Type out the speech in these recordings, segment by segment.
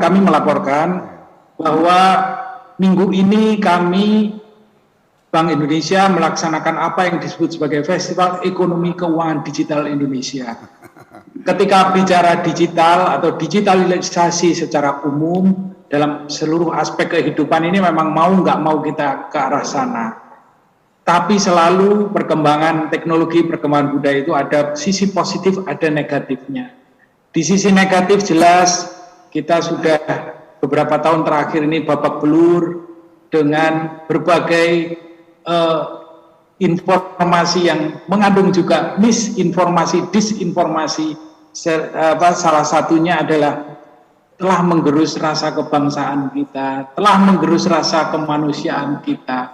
kami melaporkan bahwa minggu ini kami Bank Indonesia melaksanakan apa yang disebut sebagai Festival Ekonomi Keuangan Digital Indonesia. Ketika bicara digital atau digitalisasi secara umum dalam seluruh aspek kehidupan ini memang mau nggak mau kita ke arah sana. Tapi selalu perkembangan teknologi, perkembangan budaya itu ada sisi positif, ada negatifnya. Di sisi negatif jelas kita sudah beberapa tahun terakhir ini babak belur dengan berbagai informasi yang mengandung juga misinformasi, disinformasi. Salah satunya adalah telah menggerus rasa kebangsaan kita, telah menggerus rasa kemanusiaan kita.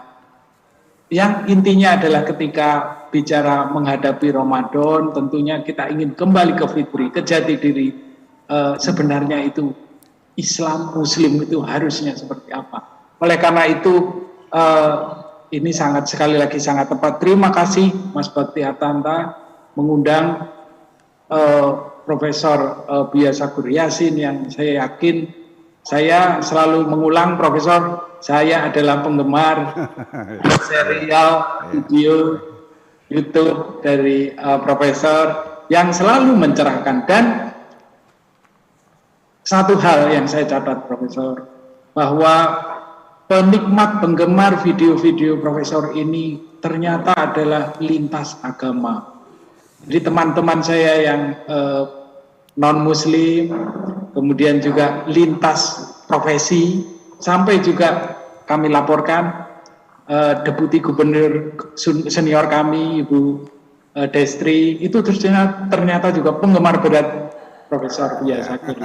Yang intinya adalah ketika bicara menghadapi Ramadan, tentunya kita ingin kembali ke fitri, ke jati diri. Sebenarnya itu Islam, Muslim itu harusnya seperti apa. Oleh karena itu, ini sekali lagi sangat tepat. Terima kasih Mas Bakti Hartanta mengundang Profesor Buya Sakur Yasin yang saya yakin, saya selalu mengulang Profesor, saya adalah penggemar serial video YouTube dari Profesor yang selalu mencerahkan. Dan satu hal yang saya catat Profesor, bahwa penikmat penggemar video-video Profesor ini ternyata adalah lintas agama. Jadi teman-teman saya yang non-muslim, kemudian juga lintas profesi, sampai juga kami laporkan Deputi Gubernur senior kami, Ibu Destri, itu ternyata juga penggemar berat Profesor Buya Sakur.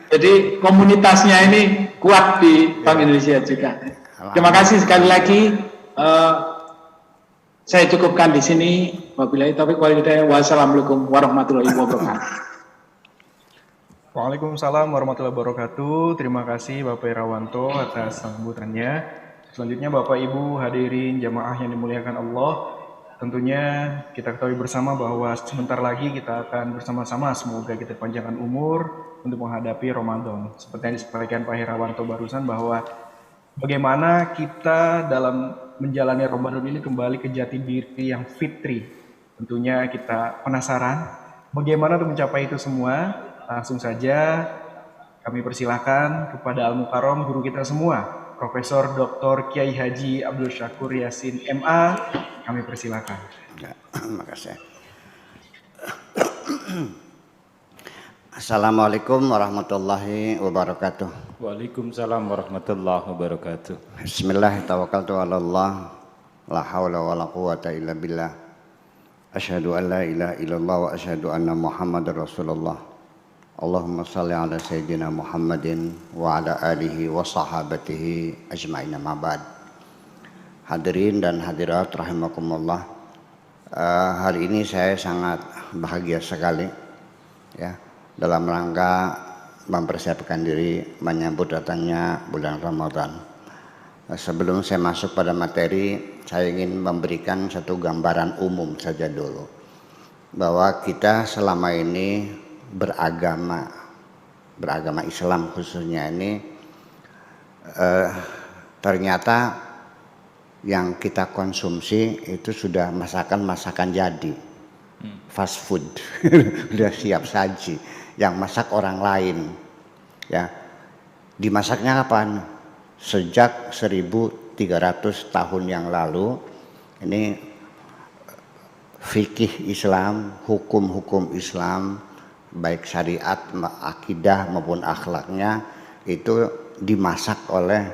Jadi komunitasnya ini kuat di Bank Indonesia juga. Terima kasih sekali lagi. Saya cukupkan di sini. Wabillahi taufiq wal hidayah. Wassalamualaikum warahmatullahi wabarakatuh. Waalaikumsalam warahmatullahi wabarakatuh. Terima kasih Bapak Irawanto atas sambutannya. Selanjutnya Bapak Ibu hadirin jamaah yang dimuliakan Allah. Tentunya kita ketahui bersama bahwa sebentar lagi kita akan bersama-sama, semoga kita panjangkan umur untuk menghadapi Ramadan. Seperti yang disampaikan Pak Herawanto barusan, bahwa bagaimana kita dalam menjalani Ramadan ini kembali ke jati diri yang fitri. Tentunya kita penasaran bagaimana untuk mencapai itu semua. Langsung saja kami persilahkan kepada Al-Mukarram guru kita semua, Profesor Dr. Kiai Haji Abdul Syakur Yasin MA. Kami persilakan. Ya, terima kasih. Assalamualaikum warahmatullahi wabarakatuh. Waalaikumsalam warahmatullahi wabarakatuh. Bismillah, tawakkaltu ala Allah, la haula wa la quwata illa billah. Asyhadu an la ilaha illallah wa asyhadu anna Muhammadar Rasulullah. Allahumma salli ala sayyidina Muhammadin wa ala alihi wa sahabatihi ajma'in, amma ba'd. Hadirin dan hadirat rahimakumullah, hari ini saya sangat bahagia sekali ya, dalam rangka mempersiapkan diri menyambut datangnya bulan Ramadan. Sebelum saya masuk pada materi, saya ingin memberikan satu gambaran umum saja dulu, bahwa kita selama ini beragama Islam khususnya ini ternyata yang kita konsumsi itu sudah masakan jadi, fast food, sudah siap saji, yang masak orang lain, ya. Dimasaknya kapan? Sejak 1300 tahun yang lalu. Ini fikih Islam, hukum-hukum Islam, baik syariat, akidah maupun akhlaknya itu dimasak oleh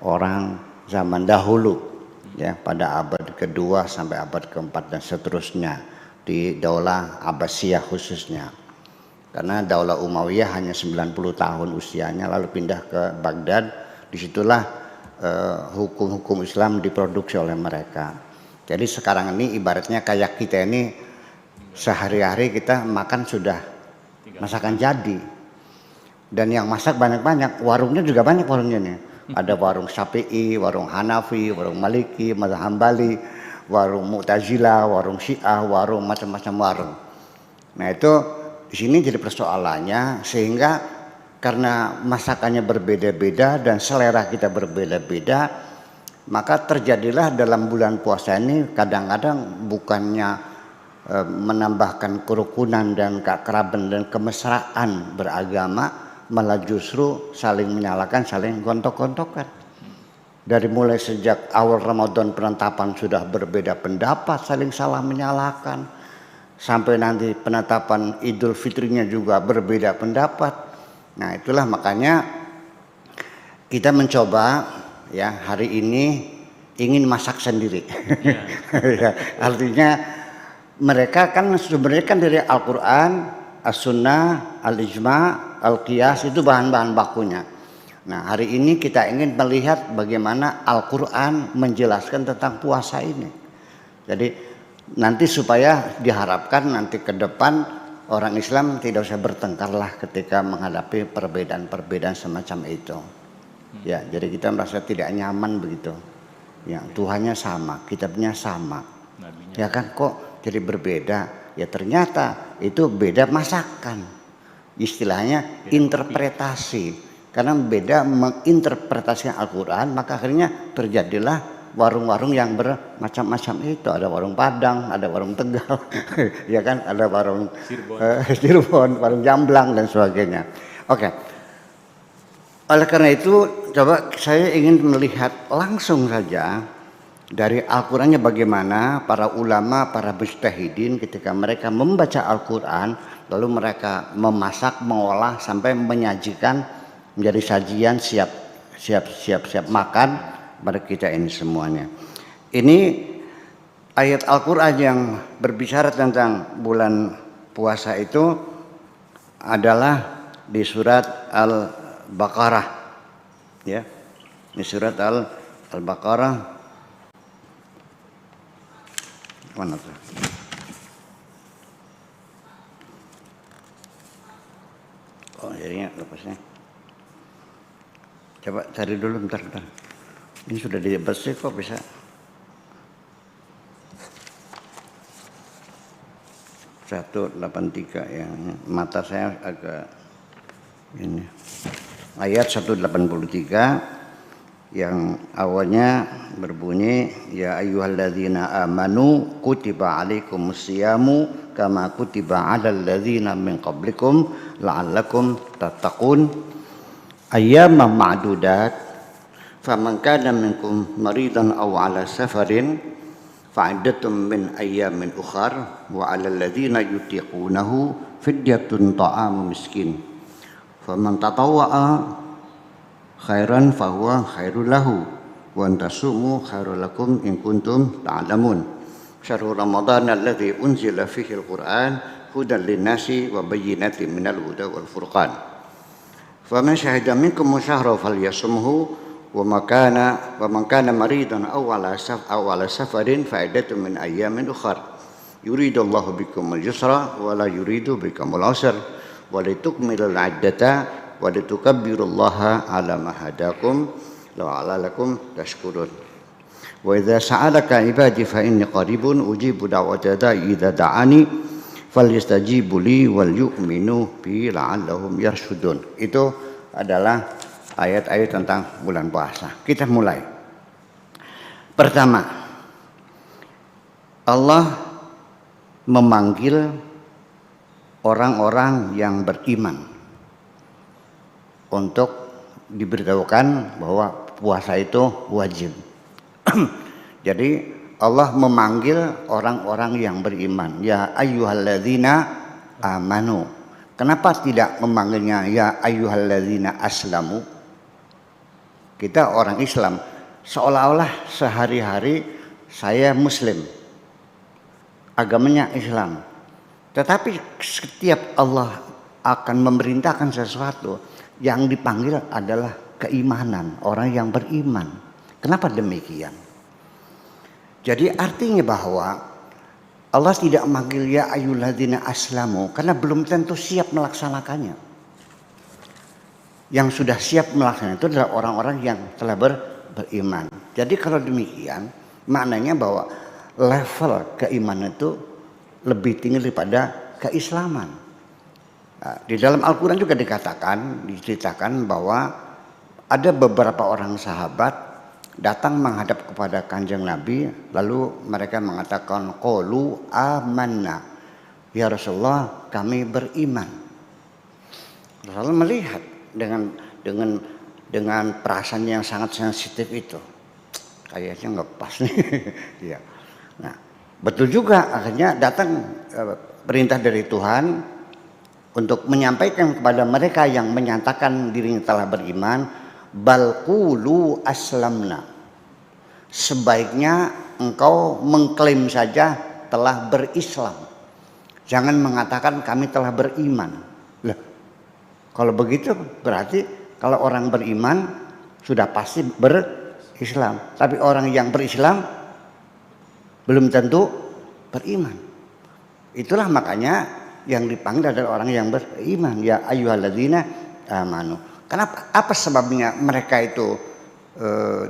orang zaman dahulu. Ya, pada abad kedua sampai abad keempat dan seterusnya di Daulah Abbasiyah khususnya. Karena Daulah Umayyah hanya 90 tahun usianya, lalu pindah ke Baghdad. Disitulah hukum-hukum Islam diproduksi oleh mereka. Jadi sekarang ini ibaratnya kayak kita ini sehari-hari kita makan sudah masakan jadi. Dan yang masak banyak-banyak, warungnya juga banyak warungnya nih. Ada warung Syafi'i, warung Hanafi, warung Maliki, mazhab Hambali, warung Mu'tazilah, warung Syiah, warung macam-macam warung. Nah itu di sini jadi persoalannya, sehingga karena masakannya berbeda-beda dan selera kita berbeda-beda, maka terjadilah dalam bulan puasa ini kadang-kadang bukannya menambahkan kerukunan dan keakraban dan kemesraan beragama, malah justru saling menyalahkan, saling gontok-gontokan. Dari mulai sejak awal Ramadan penetapan sudah berbeda pendapat, saling salah menyalahkan, sampai nanti penetapan Idul Fitrinya juga berbeda pendapat. Nah, itulah makanya kita mencoba ya hari ini ingin masak sendiri. Ya, artinya mereka kan sebenarnya kan dari Al-Quran, As-Sunnah, Al-Ijma, Al-Qiyas itu bahan-bahan bakunya. Nah, hari ini kita ingin melihat bagaimana Al-Quran menjelaskan tentang puasa ini. Jadi nanti supaya diharapkan nanti ke depan orang Islam tidak usah bertengkarlah ketika menghadapi perbedaan-perbedaan semacam itu. Ya, jadi kita merasa tidak nyaman begitu. Ya, Tuhannya sama, kitabnya sama. Ya kan, kok jadi berbeda? Ya ternyata itu beda masakan. Istilahnya interpretasi. Karena beda menginterpretasikan Al-Quran, maka akhirnya terjadilah warung-warung yang bermacam-macam itu. Ada warung Padang, ada warung Tegal, ya kan, ada warung Cirebon, warung Jamblang dan sebagainya. Oke. Oleh karena itu, coba saya ingin melihat langsung saja dari Al-Qurannya bagaimana para ulama, para mujtahidin ketika mereka membaca Al-Quran, lalu mereka memasak, mengolah sampai menyajikan menjadi sajian siap makan pada kita ini semuanya. Ini ayat Al-Quran yang berbicara tentang bulan puasa itu adalah di surat Al-Baqarah, ya, di surat Al-Baqarah. Mana tuh? Oh, jadinya lepasnya. Coba cari dulu bentar. Ini sudah dibersih kok bisa. (183) yang mata saya agak ini. Ayat 183 yang awalnya berbunyi ya ayyuhalladzina amanu kutiba alaikumusyamu kama kutiba alal ladzina min qablikum la'allakum tattaqun ayyaman ma'dudat faman kana minkum maridan aw ala safarin fa'iddatun min ayyamin ukhar wa 'alal ladzina yutiqunahu fidyatun ta'amu miskin faman tatawwa'a khairan fahuwa khairul lahu wa antasumu khairul lakum in kuntum ta'lamun syahrul ramadan alladzi unzila fihi al-Qur'an hudan lin-nasi wa bayyinatin minal huda wal furqan faman syahida minkum syahra falyasumhu wa man kana maridan aw ala safarin fa'iddatun min ayyamin ukhar yuridullahu bikumul yusra wa la yuridu bikumul usra wa litukmilul iddata wa litukabbirullaha ala ma hadakum la'allakum tashkurun wa idza sa'alaka ibadi fa inni qaribun ujibu da'wata da'i idza da'ani falyastajibu li wal yu'minu bi la'allahum yarshudun. Itu adalah ayat-ayat tentang bulan puasa. Kita mulai. Pertama, Allah memanggil orang-orang yang beriman untuk diberitahukan bahwa puasa itu wajib. Jadi Allah memanggil orang-orang yang beriman. Ya ayyuhalladzina amanu. Kenapa tidak memanggilnya ya ayyuhalladzina aslamu? Kita orang Islam seolah-olah sehari-hari saya Muslim, agamanya Islam. Tetapi setiap Allah akan memerintahkan sesuatu, yang dipanggil adalah keimanan, orang yang beriman. Kenapa demikian? Jadi artinya bahwa Allah tidak memanggil ya ayyuhalladzina aslamu karena belum tentu siap melaksanakannya. Yang sudah siap melaksanakannya itu adalah orang-orang yang telah beriman. Jadi kalau demikian maknanya bahwa level keimanan itu lebih tinggi daripada keislaman. Di dalam Al-Quran juga diceritakan bahwa ada beberapa orang sahabat datang menghadap kepada Kanjeng Nabi, lalu mereka mengatakan, qalu amanna, ya Rasulullah kami beriman. Rasulullah melihat dengan perasaan yang sangat sensitif itu, kayaknya nggak pas nih. Ya. Nah, betul juga, akhirnya datang perintah dari Tuhan untuk menyampaikan kepada mereka yang menyatakan dirinya telah beriman, bal qulu aslamna, sebaiknya engkau mengklaim saja telah berislam, jangan mengatakan kami telah beriman. Loh, kalau begitu berarti kalau orang beriman sudah pasti berislam, tapi orang yang berislam belum tentu beriman. Itulah makanya yang dipanggil adalah orang yang beriman, ya ayyuhalladzina amanu. Kenapa? Apa sebabnya mereka itu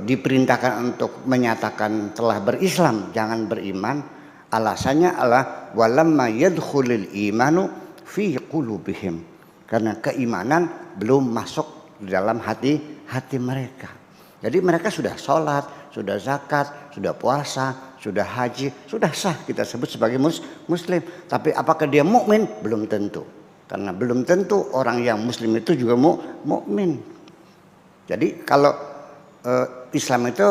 diperintahkan untuk menyatakan telah berislam, jangan beriman? Alasannya adalah walamma yadkhulul imanu fi qulubihim, karena keimanan belum masuk di dalam hati mereka. Jadi mereka sudah sholat, sudah zakat, sudah puasa, sudah haji, sudah sah kita sebut sebagai muslim. Tapi apakah dia mukmin? Belum tentu. Karena belum tentu orang yang muslim itu juga mukmin. Jadi kalau Islam itu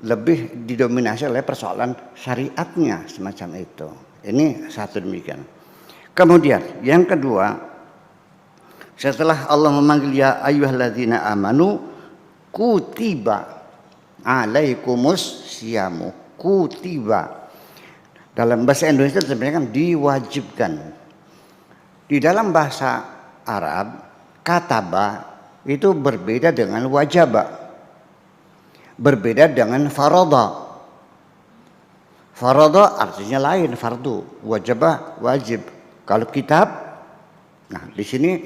lebih didominasi oleh persoalan syariatnya semacam itu. Ini satu demikian. Kemudian yang kedua, setelah Allah memanggil ya ayyuhalladzina amanu kutiba alaikumus syamu. Kutiba dalam bahasa Indonesia sebenarnya kan diwajibkan. Di dalam bahasa Arab kataba itu berbeda dengan wajaba, berbeda dengan farada. Farada artinya lain, fardu, wajaba wajib. Kalau kitab, nah di sini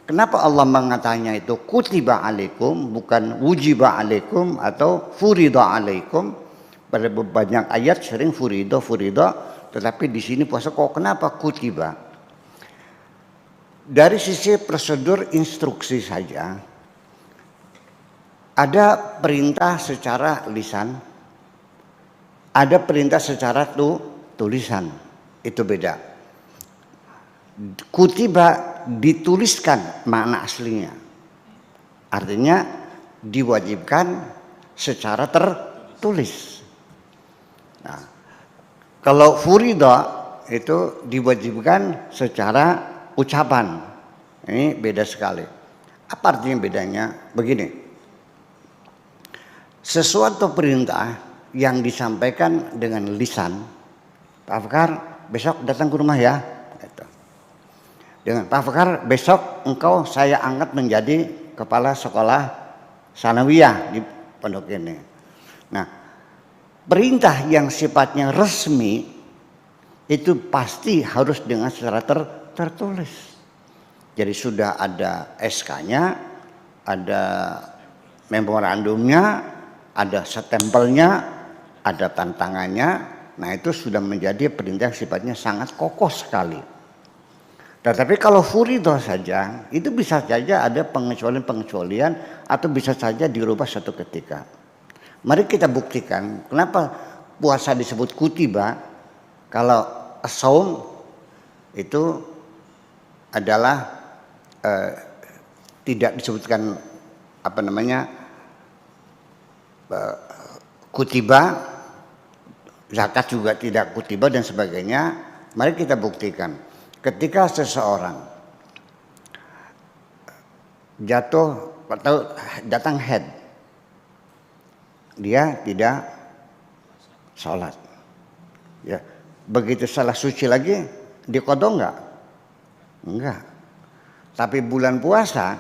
kenapa Allah mengatakannya itu kutiba alaikum, bukan wujiba alaikum atau furida alaikum? Pada banyak ayat sering furida, tetapi di sini puasa kok kenapa kutiba? Dari sisi prosedur instruksi saja, ada perintah secara lisan, ada perintah secara tulisan, itu beda. Kutiba dituliskan makna aslinya, artinya diwajibkan secara tertulis. Nah, kalau furida itu diwajibkan secara ucapan. Ini beda sekali. Apa artinya bedanya? Begini. Sesuatu perintah yang disampaikan dengan lisan, Pak Fakar besok datang ke rumah ya. Dengan Pak Fakar besok engkau saya angkat menjadi kepala sekolah sanawiyah di pondok ini. Nah, perintah yang sifatnya resmi itu pasti harus dengan secara tertulis. Jadi sudah ada SK-nya, ada memorandumnya, ada stempelnya, ada tantangannya. Nah itu sudah menjadi perintah yang sifatnya sangat kokoh sekali. Tetapi kalau furidah saja, itu bisa saja ada pengecualian atau bisa saja dirubah suatu ketika. Mari kita buktikan kenapa puasa disebut kutiba, kalau saum itu adalah tidak disebutkan kutiba, zakat juga tidak kutiba dan sebagainya. Mari kita buktikan ketika seseorang jatuh atau datang haid, dia tidak sholat. Ya, begitu salah suci lagi, diqadha enggak? Enggak. Tapi bulan puasa,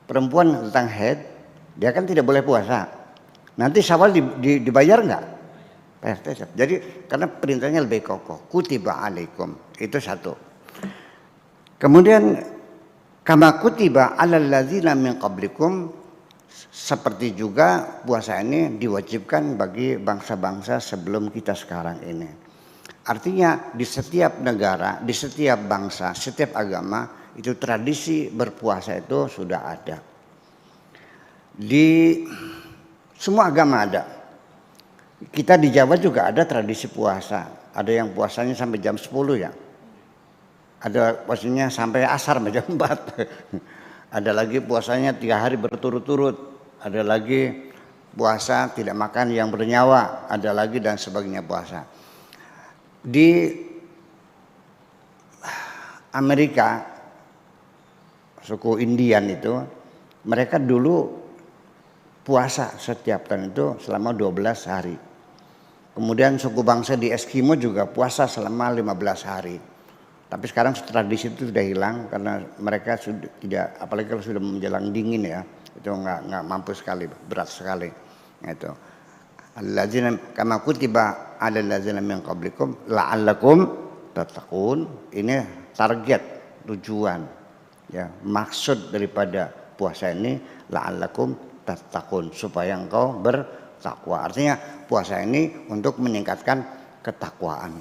perempuan tentang haid, dia kan tidak boleh puasa. Nanti Syawal dibayar enggak? Jadi karena perintahnya lebih kokoh. Kutiba alaikum, itu satu. Kemudian kama kutiba alal ladzina min qablikum, seperti juga puasa ini diwajibkan bagi bangsa-bangsa sebelum kita sekarang ini. Artinya di setiap negara, di setiap bangsa, setiap agama itu tradisi berpuasa itu sudah ada. Di semua agama ada. Kita di Jawa juga ada tradisi puasa. Ada yang puasanya sampai jam 10 ya. Ada puasanya sampai asar jam 4. Ada lagi puasanya 3 hari berturut-turut. Ada lagi puasa tidak makan yang bernyawa. Ada lagi dan sebagainya puasa. Di Amerika, suku Indian itu, mereka dulu puasa setiap tahun itu selama 12 hari. Kemudian suku bangsa di Eskimo juga puasa selama 15 hari. Tapi sekarang tradisi itu sudah hilang karena mereka sudah tidak, apalagi kalau sudah menjelang dingin ya, itu nggak mampu sekali, berat sekali. Itu. Alladzina kama kutiba 'alal ladzina min qablikum la'allakum tattaqun. Ini target, tujuan, ya, maksud daripada puasa ini la'allakum tattaqun, supaya engkau bertakwa. Artinya puasa ini untuk meningkatkan ketakwaan.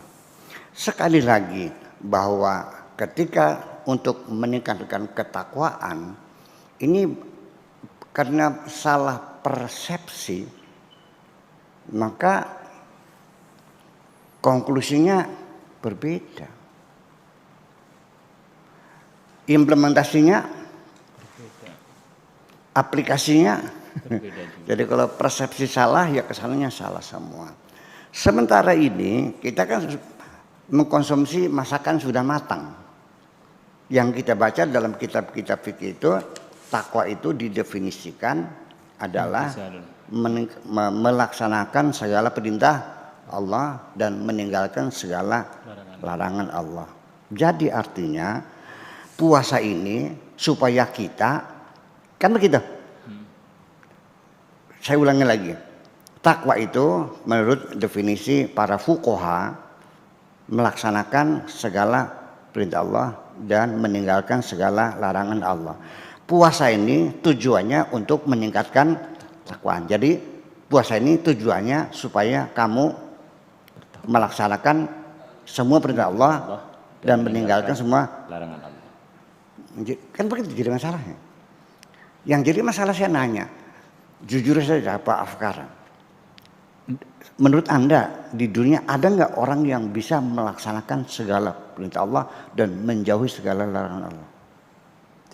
Sekali lagi bahwa ketika untuk meningkatkan ketakwaan ini karena salah persepsi, maka konklusinya berbeda. Implementasinya berbeda. Aplikasinya berbeda. Jadi kalau persepsi salah ya kesannya salah semua. Sementara ini kita kan mengkonsumsi masakan sudah matang. Yang kita baca dalam kitab-kitab fikih itu, takwa itu didefinisikan adalah melaksanakan segala perintah Allah dan meninggalkan segala larangan Allah. Jadi artinya puasa ini supaya kita, kan begitu. Saya ulangi lagi. Takwa itu menurut definisi para fuqaha melaksanakan segala perintah Allah dan meninggalkan segala larangan Allah. Puasa ini tujuannya untuk meningkatkan takwaan. Jadi puasa ini tujuannya supaya kamu melaksanakan semua perintah Allah dan meninggalkan semua larangan Allah. Kan begitu jadi masalahnya. Yang jadi masalah saya nanya, jujur saja Pak Afkar, menurut Anda di dunia ada nggak orang yang bisa melaksanakan segala perintah Allah dan menjauhi segala larangan Allah?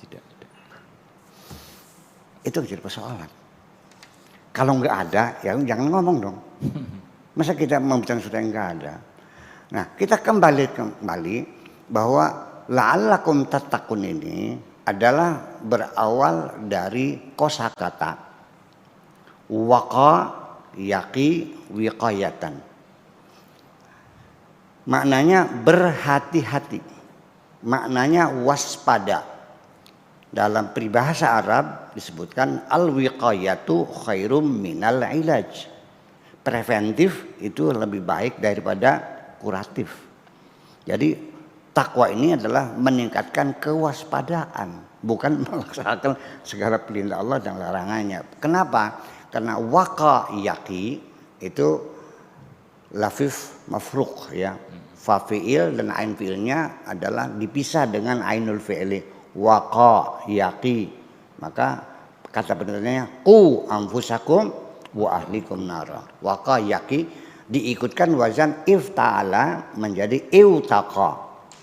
Tidak. Itu jadi persoalan. Kalau nggak ada, ya jangan ngomong dong. Masa kita membicarakan sudah nggak ada? Nah, kita kembali bahwa la'allakum tattaqun ini adalah berawal dari kosakata waqa yaqi wiqayatan. Maknanya berhati-hati. Maknanya waspada. Dalam peribahasa Arab disebutkan al-wiqayatu khairum minal ilaj. Preventif itu lebih baik daripada kuratif. Jadi takwa ini adalah meningkatkan kewaspadaan, bukan melaksanakan segala perintah Allah dan larangannya. Kenapa? Karena waqa yaqi itu lafif mafruq ya. Fa fi'il dan ain fi'ilnya adalah dipisah dengan ainul fi'li. Waqa yaqi, maka kata benernya qu anfusakum wa ahlikum nara. Waqa yaqi diikutkan wazan ifta'ala menjadi iutaqa,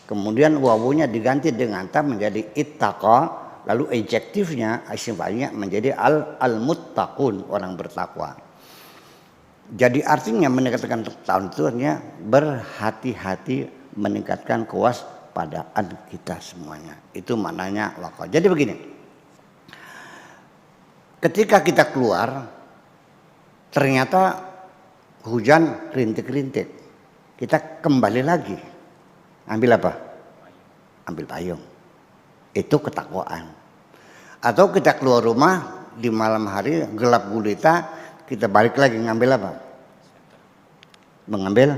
kemudian wawunya diganti dengan ta menjadi ittaqa, lalu adjektifnya isim fa'ilnya menjadi al-muttaqun, orang bertakwa. Jadi artinya meningkatkan tahun itu artinya berhati-hati, meningkatkan kewaspadaan kita semuanya. Itu maknanya waqa. Jadi begini. Ketika kita keluar ternyata hujan rintik-rintik. Kita kembali lagi. Ambil apa? Ambil payung. Itu ketakwaan. Atau kita keluar rumah di malam hari gelap gulita, kita balik lagi ngambil apa? Mengambil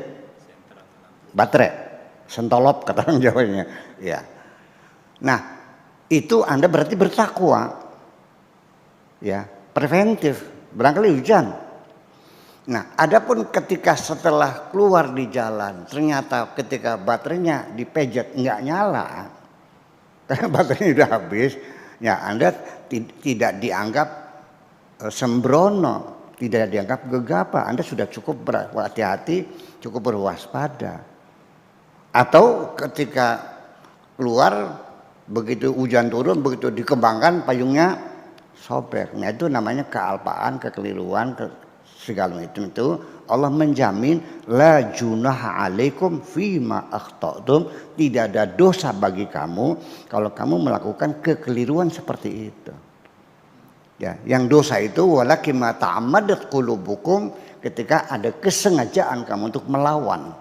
baterai, sentolop kata orang Jawanya. Ya. Nah, itu Anda berarti bertakwa. Ya, preventif. Barangkali hujan. Nah, adapun ketika setelah keluar di jalan, ternyata ketika baterainya dipejet nggak nyala, karena baterainya udah habis, ya Anda tidak dianggap sembrono, tidak dianggap gegabah. Anda sudah cukup berhati-hati, cukup berwaspada. Atau ketika keluar, begitu hujan turun, begitu dikembangkan payungnya sobek. Nah, itu namanya kealpaan, kekeliruan, segala itu Allah menjamin la junaha alaikum fima akhtatum, tidak ada dosa bagi kamu kalau kamu melakukan kekeliruan seperti itu. Ya, yang dosa itu walakin ma ta'ammadat qulubukum, ketika ada kesengajaan kamu untuk melawan.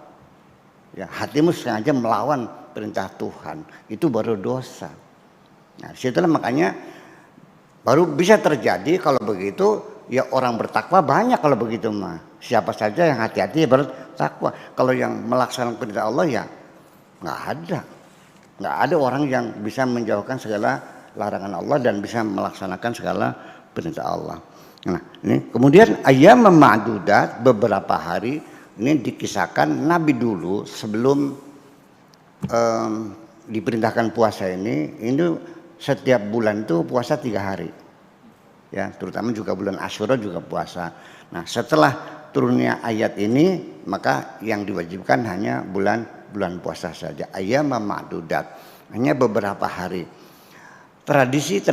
Ya, hatimu sengaja melawan perintah Tuhan, itu baru dosa. Nah, situlah makanya baru bisa terjadi kalau begitu. Ya orang bertakwa banyak kalau begitu mah. Siapa saja yang hati-hati bertakwa. Kalau yang melaksanakan perintah Allah ya nggak ada. Nggak ada orang yang bisa menjauhkan segala larangan Allah dan bisa melaksanakan segala perintah Allah. Nah, ini kemudian ayam ma'dudat, beberapa hari ini dikisahkan Nabi dulu sebelum diperintahkan puasa ini setiap bulan itu puasa 3 hari. Ya, terutama juga bulan Asyura juga puasa. Nah, setelah turunnya ayat ini, maka yang diwajibkan hanya bulan puasa saja. Ayyam ma'dudat, hanya beberapa hari. Tradisi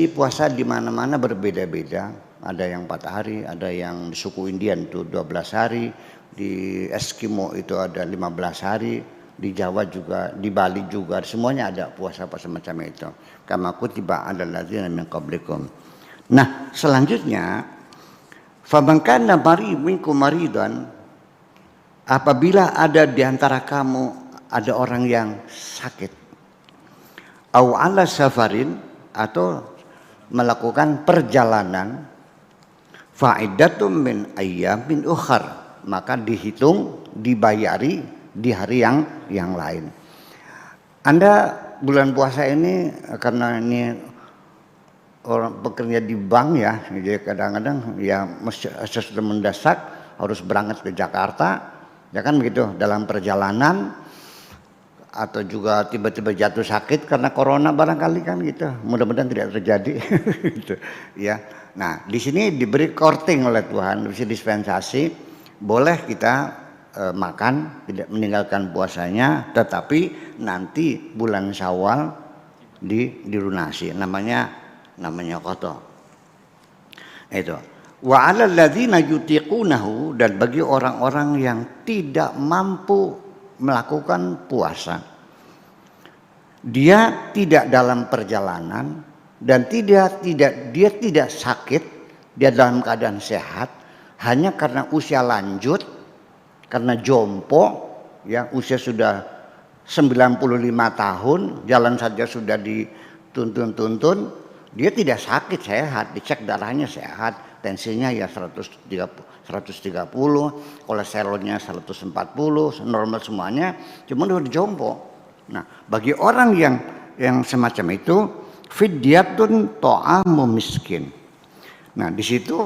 puasa di mana-mana berbeda-beda. Ada yang 4 hari, ada yang di suku Indian itu 12 hari, di Eskimo itu ada 15 hari, di Jawa juga, di Bali juga, semuanya ada puasa-puasa macam itu. Kama kutiba 'alal ladzina min qablikum. Nah, selanjutnya faman kana minkum maridan, apabila ada di antara kamu ada orang yang sakit, au ala safarin, atau melakukan perjalanan, faidatum min ayyamin ukhar, maka dihitung, dibayari di hari yang lain. Anda bulan puasa ini karena ini orang bekerja di bank ya, jadi kadang-kadang ya sesuatu mendesak harus berangkat ke Jakarta, ya kan begitu, dalam perjalanan atau juga tiba-tiba jatuh sakit karena corona barangkali kan gitu, mudah-mudahan tidak terjadi gitu ya. Nah, di sini diberi korting oleh Tuhan, bisa dispensasi, boleh kita makan, tidak meninggalkan puasanya, tetapi nanti bulan Syawal dilunasi, namanya qada. Itu. Wa 'alal ladzina yutiqunahu, dan bagi orang-orang yang tidak mampu melakukan puasa, dia tidak dalam perjalanan dan dia tidak sakit, dia dalam keadaan sehat, hanya karena usia lanjut, karena jompo, ya usia sudah 95 tahun, jalan saja sudah dituntun-tuntun. Dia tidak sakit, sehat, dicek darahnya sehat, tensinya ya 130, kolesterolnya 140, normal semuanya, cuma udah dijompo. Nah, bagi orang yang semacam itu, fidyatun ta'amu miskin. Nah, di situ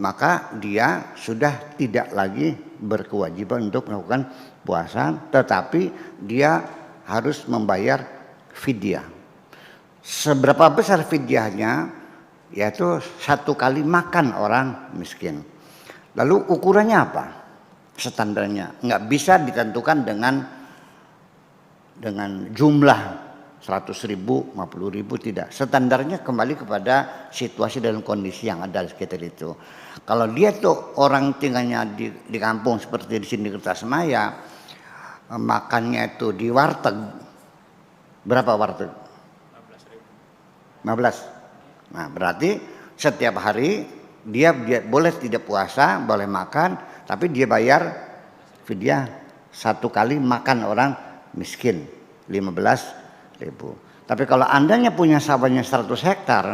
maka dia sudah tidak lagi berkewajiban untuk melakukan puasa, tetapi dia harus membayar fidyah. Seberapa besar fidyahnya? Yaitu 1 kali makan orang miskin. Lalu ukurannya apa? Standarnya nggak bisa ditentukan dengan jumlah 100.000, 50.000, tidak. Standarnya kembali kepada situasi dan kondisi yang ada di sekitar itu. Kalau dia tuh orang tinggalnya di kampung seperti di sini di Kertasemaya, makannya itu di warteg, berapa warteg? 15. Nah, berarti setiap hari dia boleh tidak puasa, boleh makan, tapi dia bayar fidyah 1 kali makan orang miskin 15.000. Tapi kalau andanya punya sawahnya 100 hektar,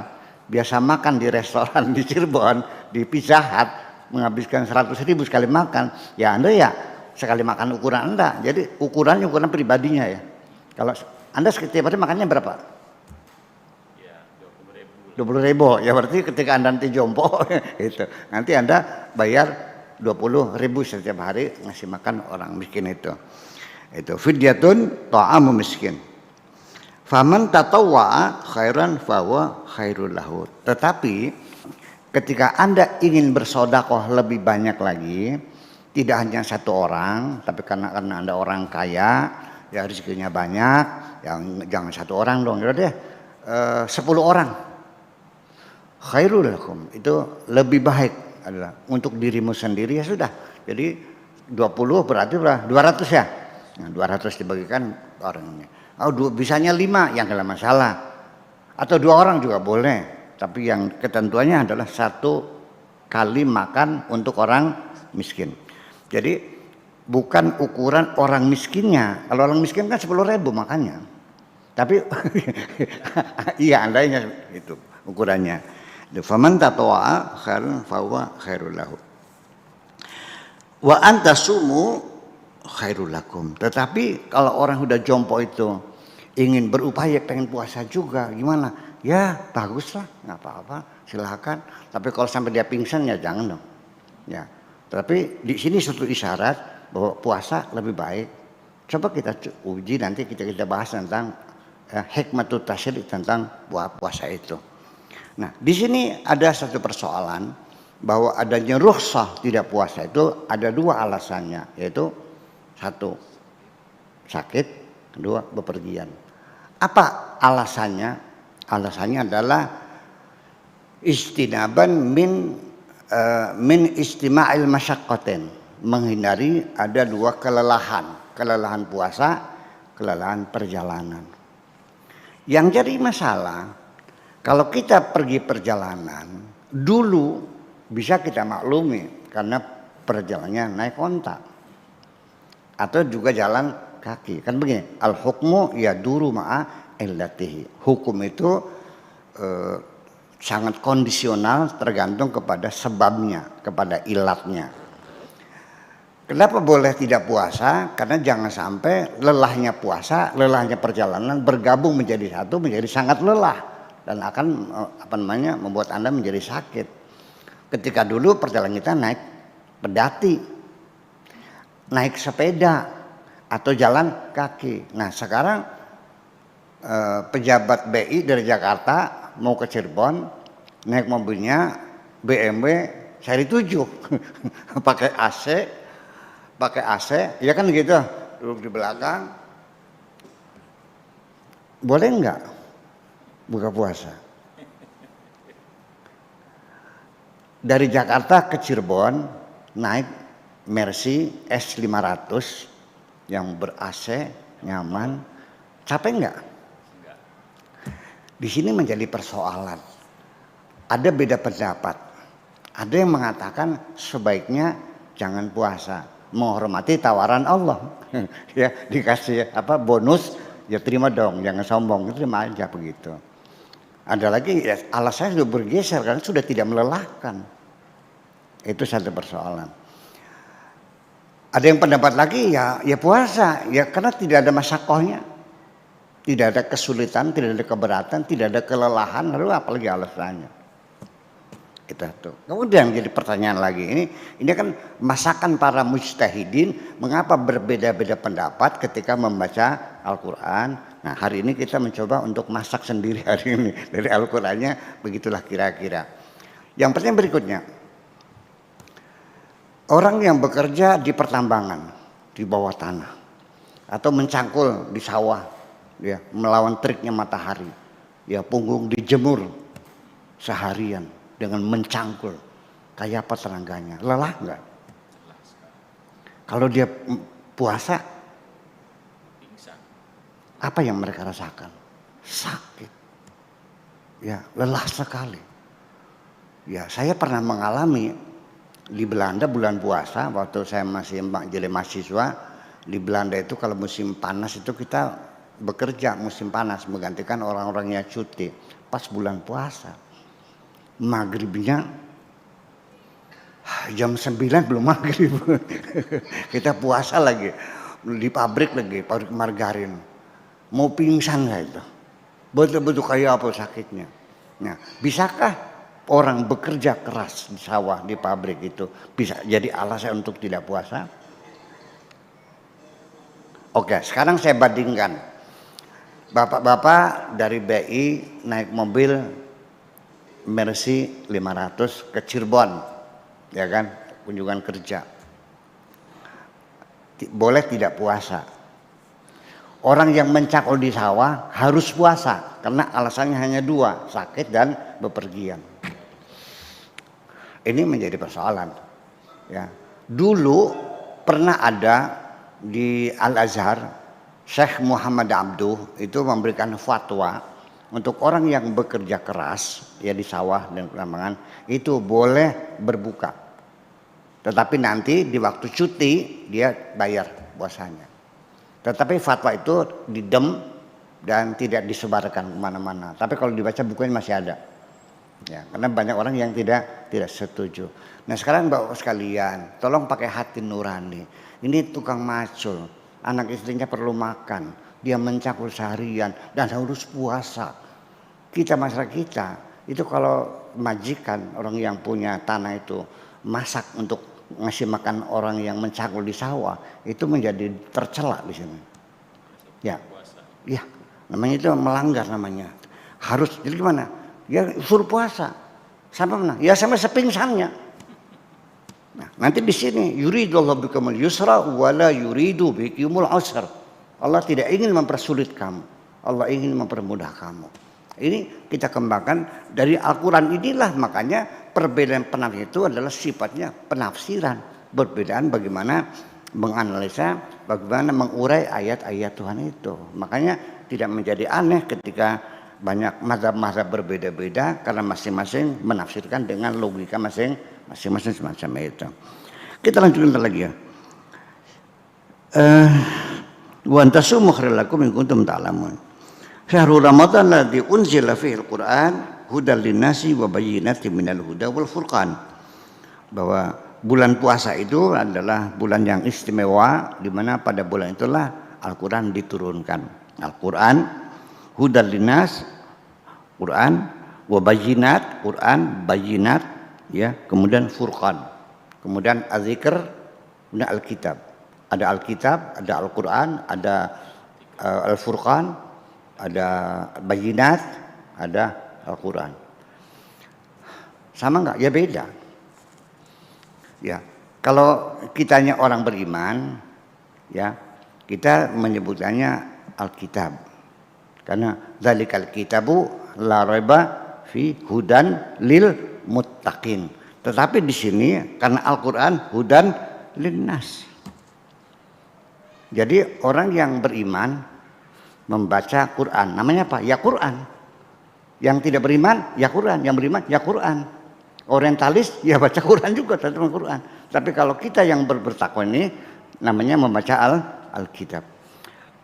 biasa makan di restoran di Cirebon, di Pizza Hut, menghabiskan 100.000 sekali makan, ya Anda ya sekali makan ukuran Anda. Jadi ukuran pribadinya ya. Kalau Anda setiap hari makannya berapa? 20.000, ya berarti ketika Anda nanti jompo itu nanti Anda bayar 20.000 setiap hari ngasih makan orang miskin itu. Itu fidyatun ta'amu miskin. Faman tatawwa'a khairan fahuwa khairul lahu. Tetapi ketika Anda ingin bersedekah lebih banyak lagi, tidak hanya satu orang, tapi karena Anda orang kaya, ya rezekinya banyak, jangan satu orang dong, ya deh 10 orang. Khairul lakum, itu lebih baik adalah untuk dirimu sendiri, ya sudah. Jadi 20 berarti berapa? 200 ya. Nah, 200 dibagikan orangnya. Bisanya 5 yang enggak masalah. Atau 2 orang juga boleh. Tapi yang ketentuannya adalah 1 kali makan untuk orang miskin. Jadi bukan ukuran orang miskinnya. Kalau orang miskin kan 10.000 makannya. Tapi iya andainya itu ukurannya. Faman tatawwa'a khairan fahuwa khairul lahu. Wa antasumu khairul lakum. Tetapi kalau orang udah jompo itu ingin berupaya pengen puasa juga, gimana? Ya baguslah, nggak apa-apa, silakan. Tapi kalau sampai dia pingsan ya jangan dong. Ya. Tapi di sini suatu isyarat bahwa puasa lebih baik. Coba kita uji nanti kita bahas tentang hikmatut tasyrik tentang puasa itu. Nah, di sini ada satu persoalan bahwa adanya rukhsah tidak puasa itu ada 2 alasannya, yaitu 1 sakit, 2 bepergian. Apa alasannya? Alasannya adalah istinaban min istima'il masyaqqatin, menghindari ada 2 kelelahan puasa, kelelahan perjalanan. Yang jadi masalah kalau kita pergi perjalanan dulu bisa kita maklumi karena perjalanannya naik onta atau juga jalan kaki, kan begini, al hukmu yaduru ma'a illatihi. Hukum itu sangat kondisional, tergantung kepada sebabnya, kepada ilatnya. Kenapa boleh tidak puasa? Karena jangan sampai lelahnya puasa, lelahnya perjalanan bergabung menjadi satu, menjadi sangat lelah dan akan membuat Anda menjadi sakit. Ketika dulu perjalanan kita naik pedati, naik sepeda atau jalan kaki. Nah sekarang pejabat BI dari Jakarta mau ke Cirebon naik mobilnya BMW seri 7 pakai AC, ya kan gitu, duduk di belakang. Boleh nggak buka puasa? Dari Jakarta ke Cirebon naik Mercy S500 yang ber-AC, nyaman, capek nggak? Di sini menjadi persoalan. Ada beda pendapat. Ada yang mengatakan sebaiknya jangan puasa, menghormati tawaran Allah. Ya dikasih bonus, ya terima dong, jangan sombong, terima aja begitu. Ada lagi ya, alasannya sudah bergeser karena sudah tidak melelahkan. Itu satu persoalan. Ada yang pendapat lagi ya puasa, ya karena tidak ada masyakohnya, tidak ada kesulitan, tidak ada keberatan, tidak ada kelelahan, lalu apalagi alasannya. Itu tuh. Kemudian jadi pertanyaan lagi, ini kan masakan para mujtahidin, mengapa berbeda-beda pendapat ketika membaca Al-Quran. Nah hari ini kita mencoba untuk masak sendiri hari ini dari Al-Qurannya, begitulah kira-kira. Yang pertanyaan berikutnya, orang yang bekerja di pertambangan, di bawah tanah, atau mencangkul di sawah, ya, melawan teriknya matahari, ya punggung dijemur seharian dengan mencangkul, kayak apa tenagganya, lelah nggak? Kalau dia puasa, apa yang mereka rasakan? Sakit, ya lelah sekali. Ya saya pernah mengalami di Belanda bulan puasa, waktu saya masih jadi mahasiswa di Belanda itu kalau musim panas itu kita bekerja musim panas menggantikan orang-orangnya cuti pas bulan puasa. Maghribnya jam 9 belum maghrib. Kita puasa lagi di pabrik margarin. Mau pingsan nggak itu? Betul-betul kayak apa sakitnya. Nah, bisakah orang bekerja keras di sawah, di pabrik itu bisa jadi alasan untuk tidak puasa? Oke, sekarang saya bandingkan. Bapak-bapak dari BI naik mobil Mercy 500 ke Cirebon, ya kan, kunjungan kerja. Boleh tidak puasa. Orang yang mencakul di sawah harus puasa karena alasannya hanya dua, sakit dan bepergian. Ini menjadi persoalan. Ya. Dulu pernah ada di Al-Azhar, Syekh Muhammad Abduh itu memberikan fatwa untuk orang yang bekerja keras ya di sawah dan pertambangan itu boleh berbuka. Tetapi nanti di waktu cuti dia bayar puasanya. Tetapi fatwa itu didem dan tidak disebarkan kemana-mana. Tapi kalau dibaca bukunya masih ada. Ya, karena banyak orang yang tidak setuju. Nah sekarang Bapak sekalian, tolong pakai hati nurani. Ini tukang macul, anak istrinya perlu makan, dia mencakul seharian dan harus puasa. Kita masyarakat kita itu kalau majikan orang yang punya tanah itu masak untuk ngasih makan orang yang mencakul di sawah itu menjadi tercela di sini. Ya, ya, namanya itu melanggar namanya. Harus jadi gimana? Ya suruh puasa sampai mana? Ya sampai sepingsannya. Nah, nanti di sini yuridullahu bikumul yusra wala yuridu bikumul usra. Allah tidak ingin mempersulit kamu. Allah ingin mempermudah kamu. Ini kita kembangkan dari Al-Qur'an inilah makanya perbedaan penafsiran itu adalah sifatnya penafsiran. Perbedaan bagaimana menganalisa, bagaimana mengurai ayat-ayat Tuhan itu. Makanya tidak menjadi aneh ketika banyak mazhab-mazhab berbeda-beda karena masing-masing menafsirkan dengan logika masing-masing semacam itu. Kita lanjutkan lagi ya. Wa antasumu khairul lakum in kuntum ta'lamun. Syahrul Ramadan alladzi unzila fihi al-Qur'an hudal linnasi wa bayyinatin minal huda wal furqan. Bahwa bulan puasa itu adalah bulan yang istimewa di mana pada bulan itulah Al-Qur'an diturunkan. Al-Qur'an hudal linnas, Quran, wa bayyinat, Quran, bayyinat, ya, kemudian furqan, kemudian az-zikr, kemudian al-kitab. Ada al-kitab, ada Al-Quran, ada al-furqan, ada bayyinat, ada Al-Quran. Sama enggak? Ya beda. Ya, kalau kitanya orang beriman, ya, kita menyebutkannya al-kitab. Karena zalikal kitabu la raiba fi hudan lil muttaqin. Tetapi di sini karena Al-Qur'an hudan linnas. Jadi orang yang beriman membaca Quran namanya apa? Ya Quran. Yang tidak beriman ya Quran, yang beriman ya Quran. Orientalis ya baca Quran juga, tetap Quran. Tapi kalau kita yang bertakwa ini namanya membaca Alkitab.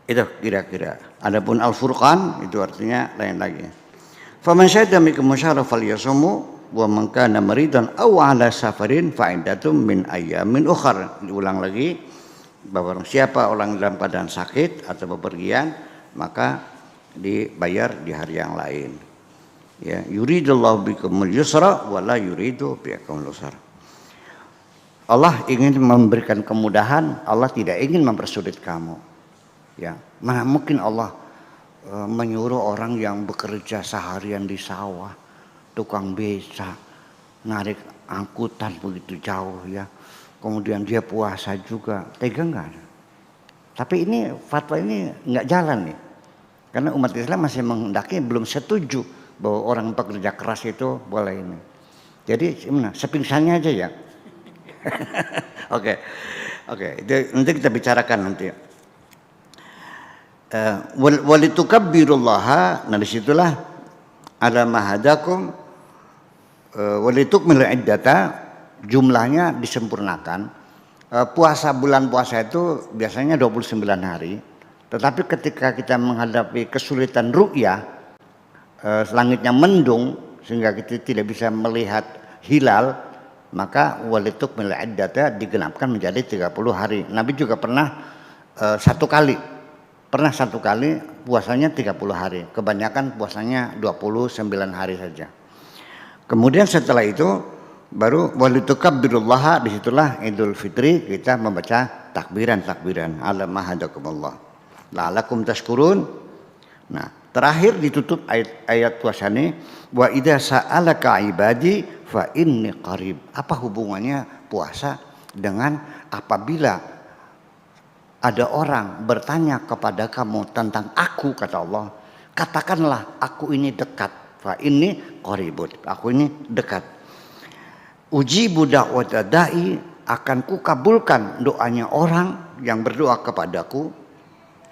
Itu kira-kira. Adapun Al-Furqan itu artinya lain lagi. Faman syahida minkum syahra falyasumhu wa man kana maridan aw ala safarin fa iddatum min ayyamin ukhra. Diulang lagi bahwa siapa orang dalam keadaan sakit atau bepergian maka dibayar di hari yang lain. Ya, yuridullahu bikumul yusra wa la yuridu bikumul usra. Allah ingin memberikan kemudahan, Allah tidak ingin mempersulit kamu. Ya, mana mungkin Allah menyuruh orang yang bekerja seharian di sawah, tukang beca, narik angkutan begitu jauh ya, kemudian dia puasa juga, tega nggak? Tapi ini fatwa ini nggak jalan nih, karena umat Islam masih menghendaki, belum setuju bahwa orang pekerja keras itu boleh ini. Jadi sepingsannya aja ya. Oke, nanti kita bicarakan nanti. Walitukabbirullaha, nah disitulah ala mahadakum walitukmil iddata, jumlahnya disempurnakan. Puasa bulan puasa itu biasanya 29 hari, tetapi ketika kita menghadapi kesulitan ru'yah, langitnya mendung sehingga kita tidak bisa melihat hilal, maka walitukmil iddata digenapkan menjadi 30 hari. Nabi juga pernah satu kali puasanya 30 hari. Kebanyakan puasanya 29 hari saja. Kemudian setelah itu baru walitukabbirullaha, disitulah Idul Fitri kita membaca takbiran ala ma hadakumullah la'allakum tashkurun. Nah, terakhir ditutup ayat puasa ini, wa idza sa'alaka ibadi fa inni qarib. Apa hubungannya puasa dengan apabila ada orang bertanya kepada kamu tentang aku, kata Allah, katakanlah aku ini dekat. Fa inni qaribun, aku ini dekat. Ujibu da'wata da'i, akan kukabulkan doanya orang yang berdoa kepadaku.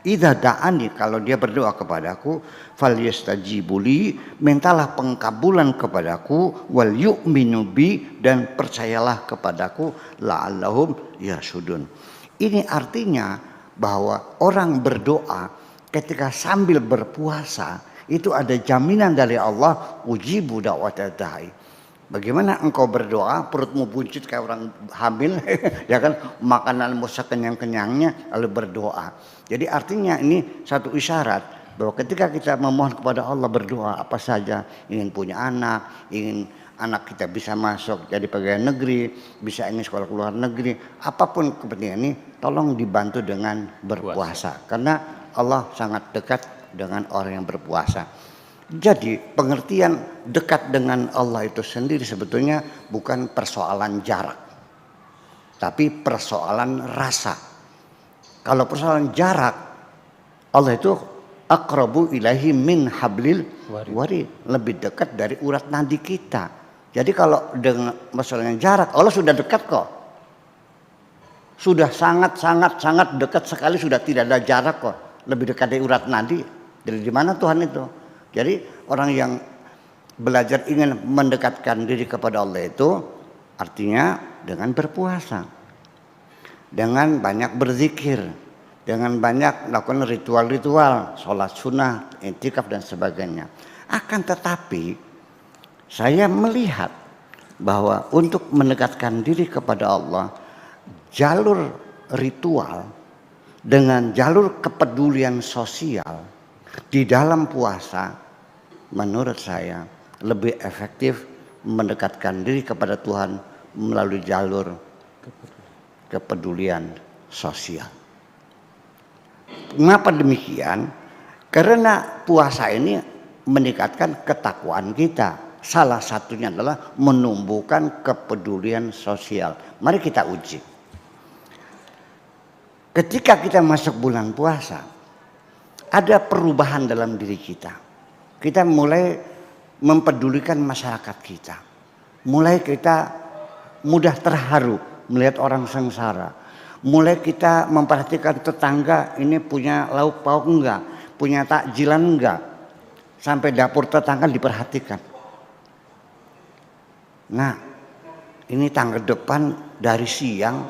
Idza da'ani, kalau dia berdoa kepadaku, falyastajibuli, mintalah pengkabulan kepadaku, wal yu'minu bi, dan percayalah kepadaku, la'allahum yarsudun. Ini artinya bahwa orang berdoa ketika sambil berpuasa itu ada jaminan dari Allah, ujibu da'wata da'i. Bagaimana engkau berdoa, perutmu buncit kayak orang hamil, ya kan, makananmu sekenyang-kenyangnya lalu berdoa. Jadi artinya ini satu isyarat bahwa ketika kita memohon kepada Allah, berdoa apa saja, ingin punya anak, ingin anak kita bisa masuk jadi pegawai negeri, bisa ingin sekolah ke luar negeri, apapun kepentingan ini, tolong dibantu dengan berpuasa. Karena Allah sangat dekat dengan orang yang berpuasa. Jadi pengertian dekat dengan Allah itu sendiri sebetulnya bukan persoalan jarak, tapi persoalan rasa. Kalau persoalan jarak, Allah itu aqrabu ilaihi min hablil warid, lebih dekat dari urat nadi kita. Jadi kalau dengan masalahnya jarak, Allah sudah dekat kok. Sudah sangat dekat sekali, sudah tidak ada jarak kok. Lebih dekat dari urat nadi. Dari di mana Tuhan itu? Jadi orang yang belajar ingin mendekatkan diri kepada Allah itu artinya dengan berpuasa, dengan banyak berzikir, dengan banyak melakukan ritual-ritual, sholat sunnah, i'tikaf dan sebagainya. Akan tetapi saya melihat bahwa untuk mendekatkan diri kepada Allah, jalur ritual dengan jalur kepedulian sosial di dalam puasa, menurut saya lebih efektif mendekatkan diri kepada Tuhan melalui jalur kepedulian sosial. Mengapa demikian? Karena puasa ini meningkatkan ketakwaan kita. Salah satunya adalah menumbuhkan kepedulian sosial. Mari kita uji. Ketika kita masuk bulan puasa, ada perubahan dalam diri kita. Kita mulai mempedulikan masyarakat kita. Mulai kita mudah terharu melihat orang sengsara. Mulai kita memperhatikan tetangga ini punya lauk pauk enggak, punya takjilan enggak. Sampai dapur tetangga diperhatikan. Nah, ini tangga depan dari siang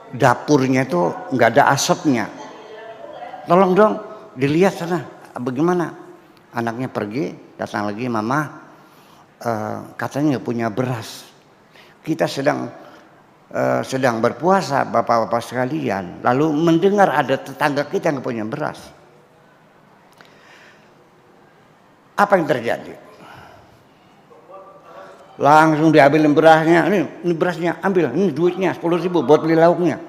dapurnya itu enggak ada asapnya. Tolong dong dilihat sana bagaimana. Anaknya pergi, datang lagi, mama katanya nggak punya beras. Kita sedang berpuasa, bapak-bapak sekalian, lalu mendengar ada tetangga kita yang punya beras. Apa yang terjadi? Langsung diambilin berasnya, ini berasnya, ambil, ini duitnya 10.000 buat beli lauknya.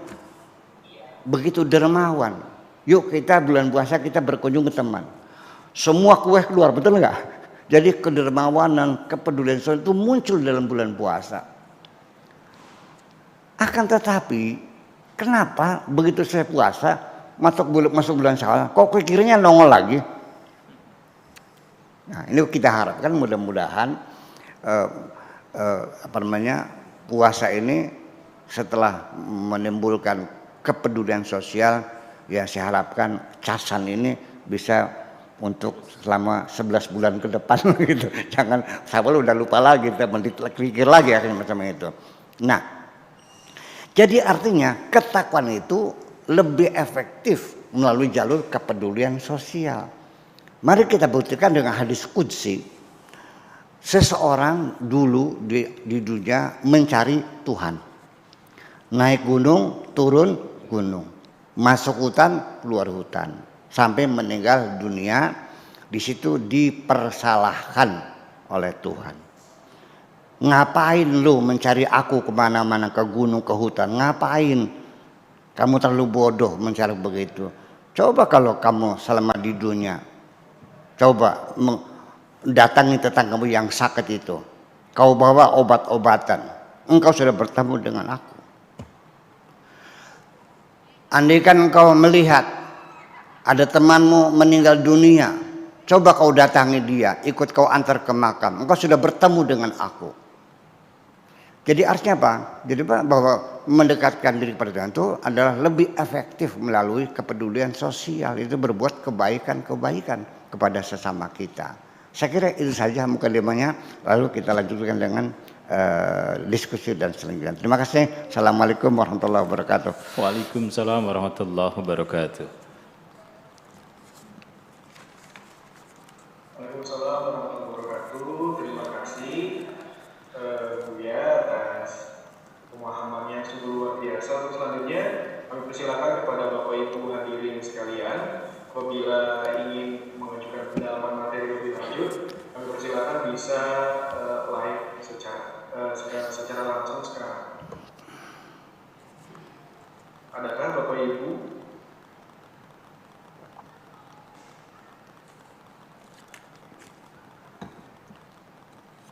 Begitu dermawan. Yuk kita bulan puasa kita berkunjung ke teman. Semua kue keluar, betul nggak? Jadi kedermawanan, kepedulian sosial itu muncul dalam bulan puasa. Akan tetapi, kenapa begitu saya puasa masuk bulan Syawal, kok kira-kiranya nongol lagi? Nah, ini kita harapkan mudah-mudahan puasa ini setelah menimbulkan kepedulian sosial, ya saya harapkan casan ini bisa untuk selama 11 bulan ke depan gitu. Jangan Syawal udah lupa lagi, kita pikir lagi akhirnya macam itu. Nah, jadi artinya ketakwaan itu lebih efektif melalui jalur kepedulian sosial. Mari kita buktikan dengan hadis qudsi. Seseorang dulu di dunia mencari Tuhan. Naik gunung, turun gunung. Masuk hutan, keluar hutan. Sampai meninggal dunia, di situ dipersalahkan oleh Tuhan. Ngapain lu mencari aku kemana-mana, ke gunung, ke hutan? Ngapain? Kamu terlalu bodoh mencari begitu. Coba kalau kamu selama di dunia, coba datangi tetanggamu yang sakit itu. Kau bawa obat-obatan. Engkau sudah bertemu dengan aku. Andaikan engkau melihat ada temanmu meninggal dunia, coba kau datangi dia, ikut kau antar ke makam. Engkau sudah bertemu dengan aku. Jadi artinya apa? Jadi bahwa mendekatkan diri kepada Tuhan itu adalah lebih efektif melalui kepedulian sosial. Itu berbuat kebaikan-kebaikan kepada sesama kita. Saya kira itu saja mukadimahnya. Lalu kita lanjutkan dengan diskusi dan selanjutnya. Terima kasih. Assalamualaikum warahmatullahi wabarakatuh. Waalaikumsalam warahmatullahi wabarakatuh. Waalaikumsalam warahmatullahi wabarakatuh. Terima kasih Buya atas pemahamannya yang sungguh luar biasa. Untuk selanjutnya kami persilakan kepada Bapak Ibu hadirin sekalian, apabila ingin mengajukan pendalaman materi lebih lanjut, kami persilakan bisa live secara langsung sekarang. Adakah Bapak Ibu?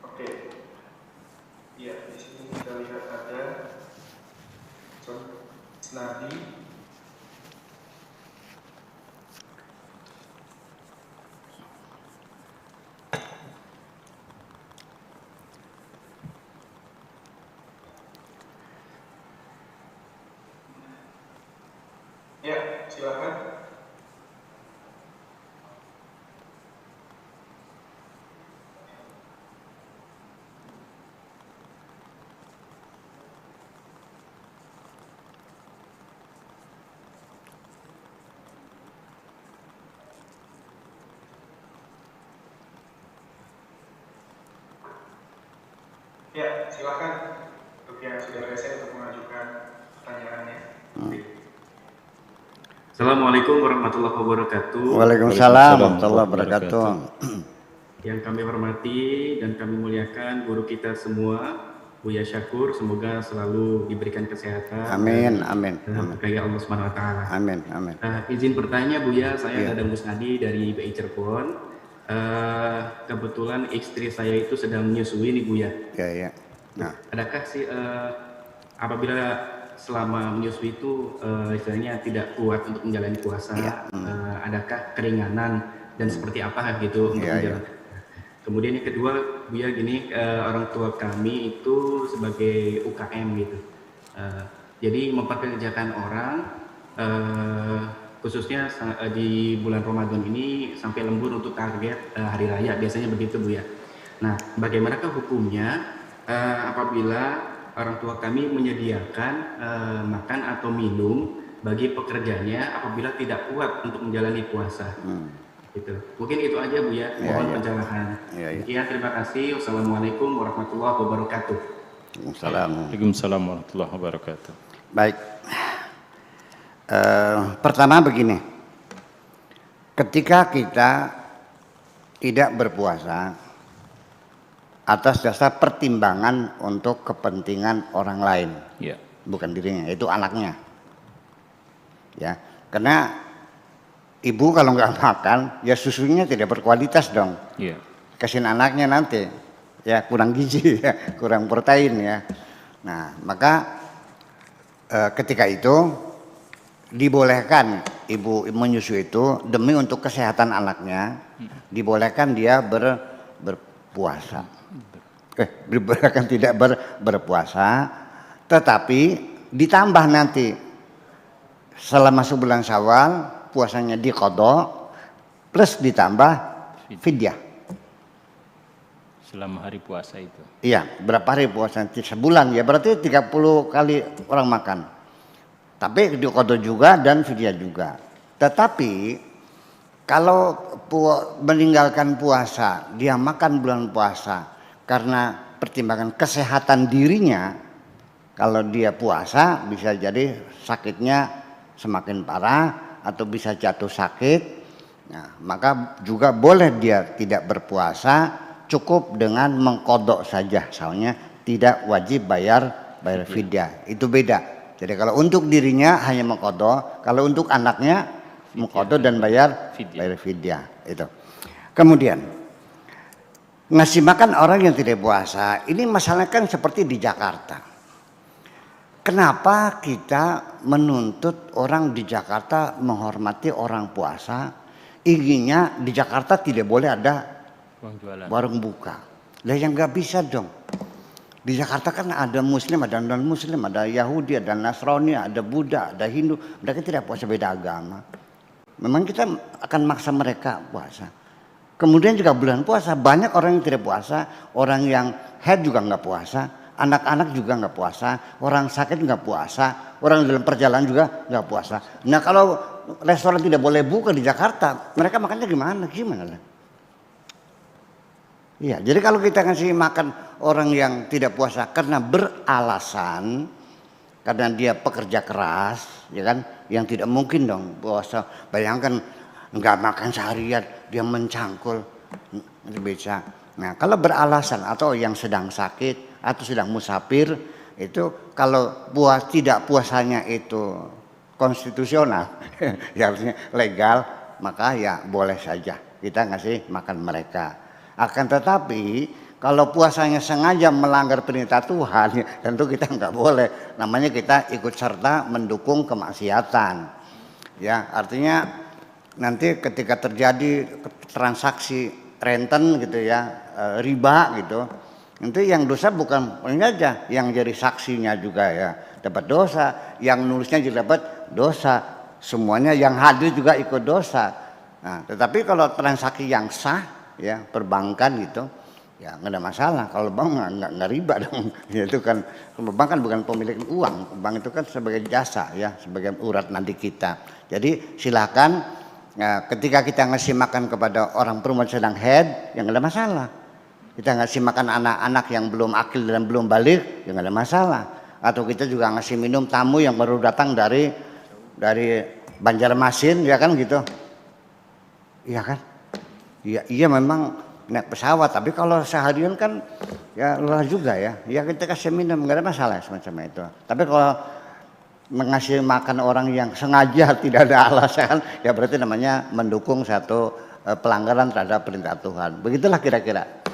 Oke. Ya, di sini kita lihat ada Snadi. Ya, silakan. Ya, silakan untuk yang sudah rese untuk mengajukan pertanyaannya. Assalamualaikum warahmatullahi wabarakatuh. Waalaikumsalam warahmatullahi wabarakatuh. Yang kami hormati dan kami muliakan guru kita semua, Buya Syakur, semoga selalu diberikan kesehatan. Amin, amin. Dan berkaya Allah Subhanahu wa taala. Amin, amin. Izin bertanya Buya, saya Ya. Dadang Musnadi dari BI Cirebon. Kebetulan istri saya itu sedang menyusui nih Buya. Ya, ya. Nah, Adakah sih apabila selama menyusui itu istilahnya tidak kuat untuk menjalani puasa, Ya. adakah keringanan dan seperti apa gitu untuk Ya, ya. menjalankan? Kemudian yang kedua, Buya gini, orang tua kami itu sebagai UKM gitu, jadi mempekerjakan orang, khususnya di bulan Ramadan ini sampai lembur untuk target hari raya, biasanya begitu Buya. Nah, bagaimanakah hukumnya apabila orang tua kami menyediakan makan atau minum bagi pekerjanya apabila tidak kuat untuk menjalani puasa? Gitu. Mungkin itu aja Buya, mohon pencerahan. Sekian, terima kasih. Wassalamualaikum warahmatullahi wabarakatuh. Waalaikumsalam warahmatullahi wabarakatuh. Baik. Pertama begini, ketika kita tidak berpuasa atas dasar pertimbangan untuk kepentingan orang lain, Ya. bukan dirinya, itu anaknya, ya, karena ibu kalau nggak makan, ya susunya tidak berkualitas dong. Ya. Kasihin anaknya nanti, ya kurang gizi, ya, kurang protein ya. Nah, maka ketika itu dibolehkan ibu menyusui itu demi untuk kesehatan anaknya, dibolehkan dia berpuasa. Dibolehkan tidak berpuasa, tetapi ditambah nanti selama sebulan Syawal puasanya diqadha plus ditambah fidyah. Selama hari puasa itu. Iya, berapa hari puasa? Sebulan ya, berarti 30 kali orang makan. Tapi diqadha juga dan fidyah juga. Tetapi kalau meninggalkan puasa, dia makan bulan puasa karena pertimbangan kesehatan dirinya, kalau dia puasa bisa jadi sakitnya semakin parah atau bisa jatuh sakit. Nah, maka juga boleh dia tidak berpuasa cukup dengan mengkodok saja, soalnya tidak wajib bayar fidyah. Itu beda. Jadi kalau untuk dirinya hanya mengkodok, kalau untuk anaknya mengkodok dan bayar fidyah. Itu. Kemudian ngasih makan orang yang tidak puasa, ini masalahnya kan seperti di Jakarta. Kenapa kita menuntut orang di Jakarta menghormati orang puasa, inginnya di Jakarta tidak boleh ada warung buka. Lah yang nggak bisa dong. Di Jakarta kan ada Muslim, ada non-Muslim, ada Yahudi, ada Nasrani, ada Buddha, ada Hindu. Mereka tidak puasa, beda agama. Memang kita akan maksa mereka puasa. Kemudian juga bulan puasa, banyak orang yang tidak puasa, orang yang haid juga nggak puasa. Anak-anak juga nggak puasa, orang sakit nggak puasa, orang dalam perjalanan juga nggak puasa. Nah kalau restoran tidak boleh buka di Jakarta, mereka makannya gimana? Gimana? Iya, jadi kalau kita ngasih makan orang yang tidak puasa karena beralasan, karena dia pekerja keras, ya kan, yang tidak mungkin dong puasa. Bayangkan nggak makan seharian, dia mencangkul, itu bisa. Nah kalau beralasan atau yang sedang sakit atau sedang musafir, itu kalau tidak puasanya itu konstitusional, ya harusnya legal, maka ya boleh saja kita ngasih makan mereka. Akan tetapi kalau puasanya sengaja melanggar perintah Tuhan, ya tentu kita nggak boleh. Namanya kita ikut serta mendukung kemaksiatan. Ya artinya nanti ketika terjadi transaksi renten gitu ya, riba gitu. Itu yang dosa bukan ini aja, yang jadi saksinya juga ya dapat dosa, yang nulisnya juga dapat dosa, semuanya yang hadir juga ikut dosa. Nah, tetapi kalau transaksi yang sah ya perbankan gitu, ya nggak ada masalah. Kalau bank nggak riba dong, itu kan bank kan bukan pemilik uang, bank itu kan sebagai jasa ya, sebagai urat nadi kita. Jadi silakan ya, ketika kita ngasih makan kepada orang perempuan sedang haid, ya nggak ada masalah. Kita ngasih makan anak-anak yang belum akil dan belum balik, ya nggak ada masalah. Atau kita juga ngasih minum tamu yang baru datang dari Banjarmasin, ya kan gitu. Iya kan? Iya memang naik pesawat, tapi kalau seharian kan ya lelah juga ya. Ya kita kasih minum, nggak ada masalah semacam itu. Tapi kalau mengasih makan orang yang sengaja tidak ada alasan, ya berarti namanya mendukung satu pelanggaran terhadap perintah Tuhan. Begitulah kira-kira.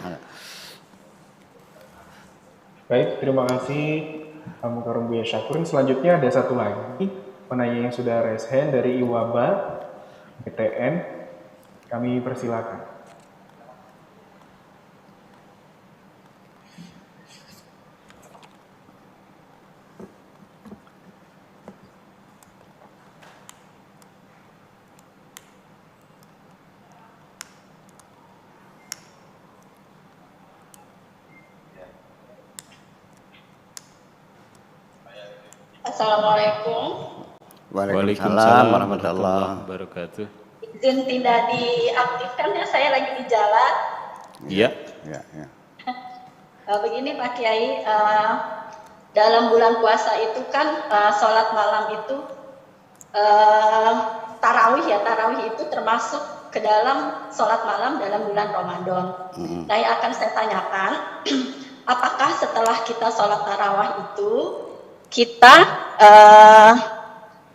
Baik, terima kasih Mukarram Buya Syakurin. Selanjutnya ada satu lagi penanya yang sudah raise hand dari Iwaba PTN. Kami persilakan. Assalamualaikum. Waalaikumsalam warahmatullahi wabarakatuh. Izin tidak diaktifkan ya, saya lagi di jalan. Iya. Ya. Begini Pak Kiai, dalam bulan puasa itu kan sholat malam itu tarawih itu termasuk ke dalam sholat malam dalam bulan Ramadan. Nah yang akan saya tanyakan, apakah setelah kita sholat tarawih itu kita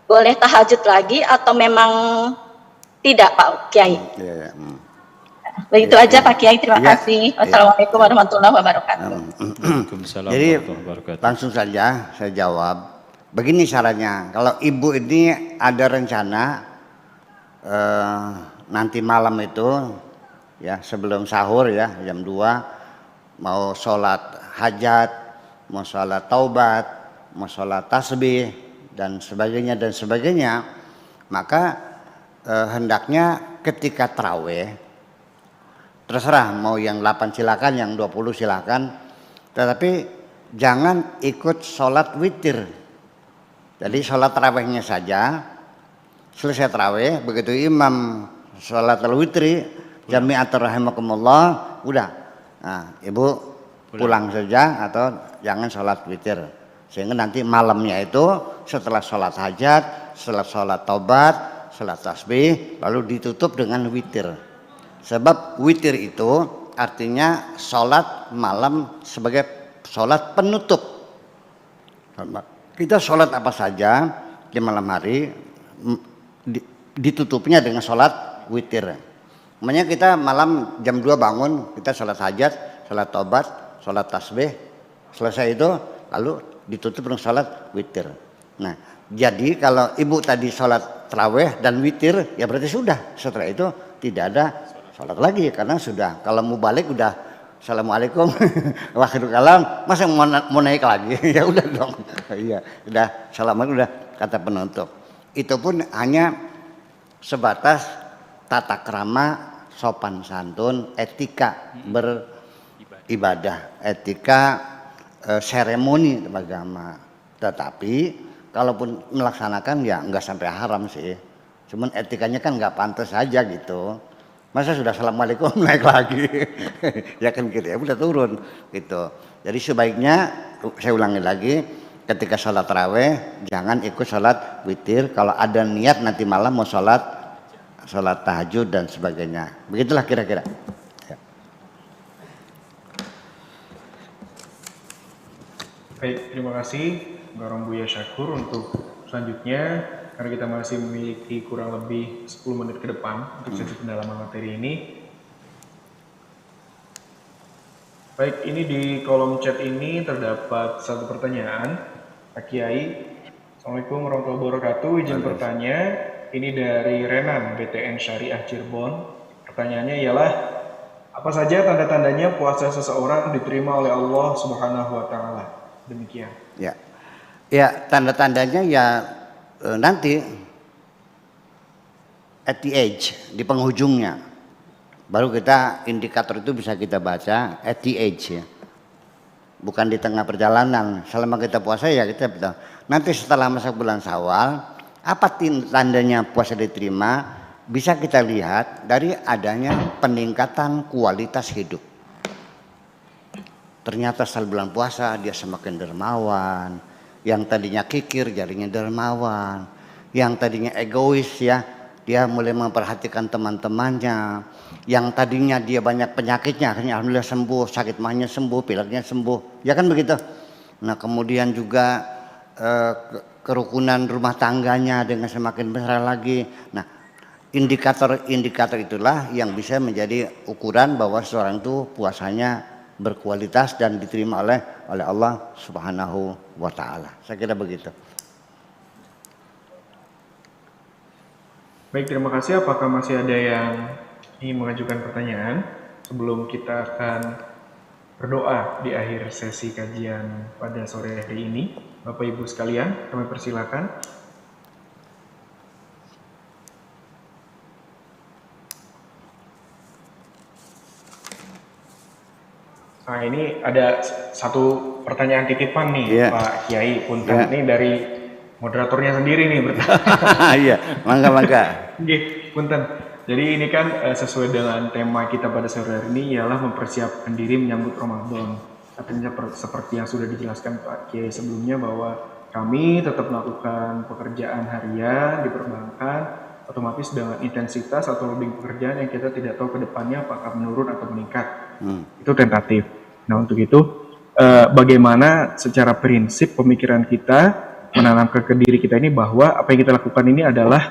boleh tahajud lagi atau memang tidak Pak Kiai? Ya. Begitu aja Pak Kiai, terima kasih. Wassalamualaikum warahmatullahi wabarakatuh. Waalaikumsalam Jadi warahmatullahi wabarakatuh. langsung saja saya jawab. Begini caranya, kalau ibu ini ada rencana nanti malam itu ya sebelum sahur ya jam 2 mau sholat hajat, mau sholat taubat, mau sholat tasbih dan sebagainya, maka hendaknya ketika tarawih terserah mau yang 8 silakan, yang 20 silakan, tetapi jangan ikut sholat witir. Jadi sholat tarawihnya saja, selesai tarawih begitu imam sholat al-witri jami'atul rahimakumullah, udah, nah, ibu pulang saja atau jangan sholat witir, sehingga nanti malamnya itu setelah sholat hajat, setelah sholat taubat, sholat tasbih, lalu ditutup dengan witir. Sebab witir itu artinya sholat malam sebagai sholat penutup. Kita sholat apa saja di malam hari ditutupnya dengan sholat witir. Makanya kita malam jam 2 bangun, kita sholat hajat, sholat tobat, sholat tasbih, selesai itu lalu ditutup dengan sholat witir. Nah, jadi kalau ibu tadi sholat tarawih dan witir, ya berarti sudah. Setelah itu tidak ada sholat lagi karena sudah. Kalau mau balik udah assalamualaikum, wakhirul kalam, masa mau naik lagi? Ya udah dong. Iya, udah assalamualaikum udah kata penutup. Itu pun hanya sebatas tata krama, sopan santun, etika beribadah, etika seremoni agama. Tetapi kalaupun melaksanakan ya nggak sampai haram sih. Cuman etikanya kan nggak pantas aja gitu. Masa sudah assalamualaikum naik lagi, ya kan gitu ya, udah turun gitu. Jadi sebaiknya saya ulangi lagi, ketika sholat taraweh jangan ikut sholat witir. Kalau ada niat nanti malam mau sholat tahajud dan sebagainya. Begitulah kira-kira. Ya. Baik, terima kasih Barang Buya Syakur untuk selanjutnya. Karena kita masih memiliki kurang lebih 10 menit ke depan untuk sesi pendalaman materi ini. Baik, ini di kolom chat ini terdapat satu pertanyaan. Pak Kiai, Assalamualaikum warahmatullahi wabarakatuh. Izin bertanya, ini dari Renan, BTN Syariah Cirebon. Pertanyaannya ialah, apa saja tanda-tandanya puasa seseorang diterima oleh Allah Subhanahu wa Ta'ala? Demikian. Ya, tanda-tandanya ya nanti at the age, di penghujungnya baru kita indikator itu bisa kita baca at the age ya, bukan di tengah perjalanan. Selama kita puasa ya kita bisa. Nanti setelah masuk bulan Syawal, apa tandanya puasa diterima? Bisa kita lihat dari adanya peningkatan kualitas hidup. Ternyata setelah bulan puasa dia semakin dermawan. Yang tadinya kikir jadinya dermawan, yang tadinya egois ya dia mulai memperhatikan teman-temannya, yang tadinya dia banyak penyakitnya akhirnya alhamdulillah sembuh, sakit mahnya sembuh, pileknya sembuh, ya kan begitu. Nah kemudian juga kerukunan rumah tangganya dengan semakin besar lagi. Nah indikator-indikator itulah yang bisa menjadi ukuran bahwa seorang itu puasanya berkualitas dan diterima oleh Allah Subhanahu wa Ta'ala. Saya kira begitu. Baik, terima kasih. Apakah masih ada yang ingin mengajukan pertanyaan sebelum kita akan berdoa di akhir sesi kajian pada sore hari ini? Bapak Ibu sekalian, kami persilakan. Nah ini ada satu pertanyaan titipan nih Pak Kiai, punten ini dari moderatornya sendiri nih bertanya. Iya, mangga. Oke, punten. Jadi ini kan sesuai dengan tema kita pada sore hari ini ialah mempersiapkan diri menyambut Ramadan. Artinya seperti yang sudah dijelaskan Pak Kiai sebelumnya bahwa kami tetap melakukan pekerjaan harian di perbankan, otomatis dengan intensitas atau loading pekerjaan yang kita tidak tahu ke depannya apakah menurun atau meningkat. Itu tentatif. Nah untuk itu bagaimana secara prinsip pemikiran kita menanamkan ke diri kita ini bahwa apa yang kita lakukan ini adalah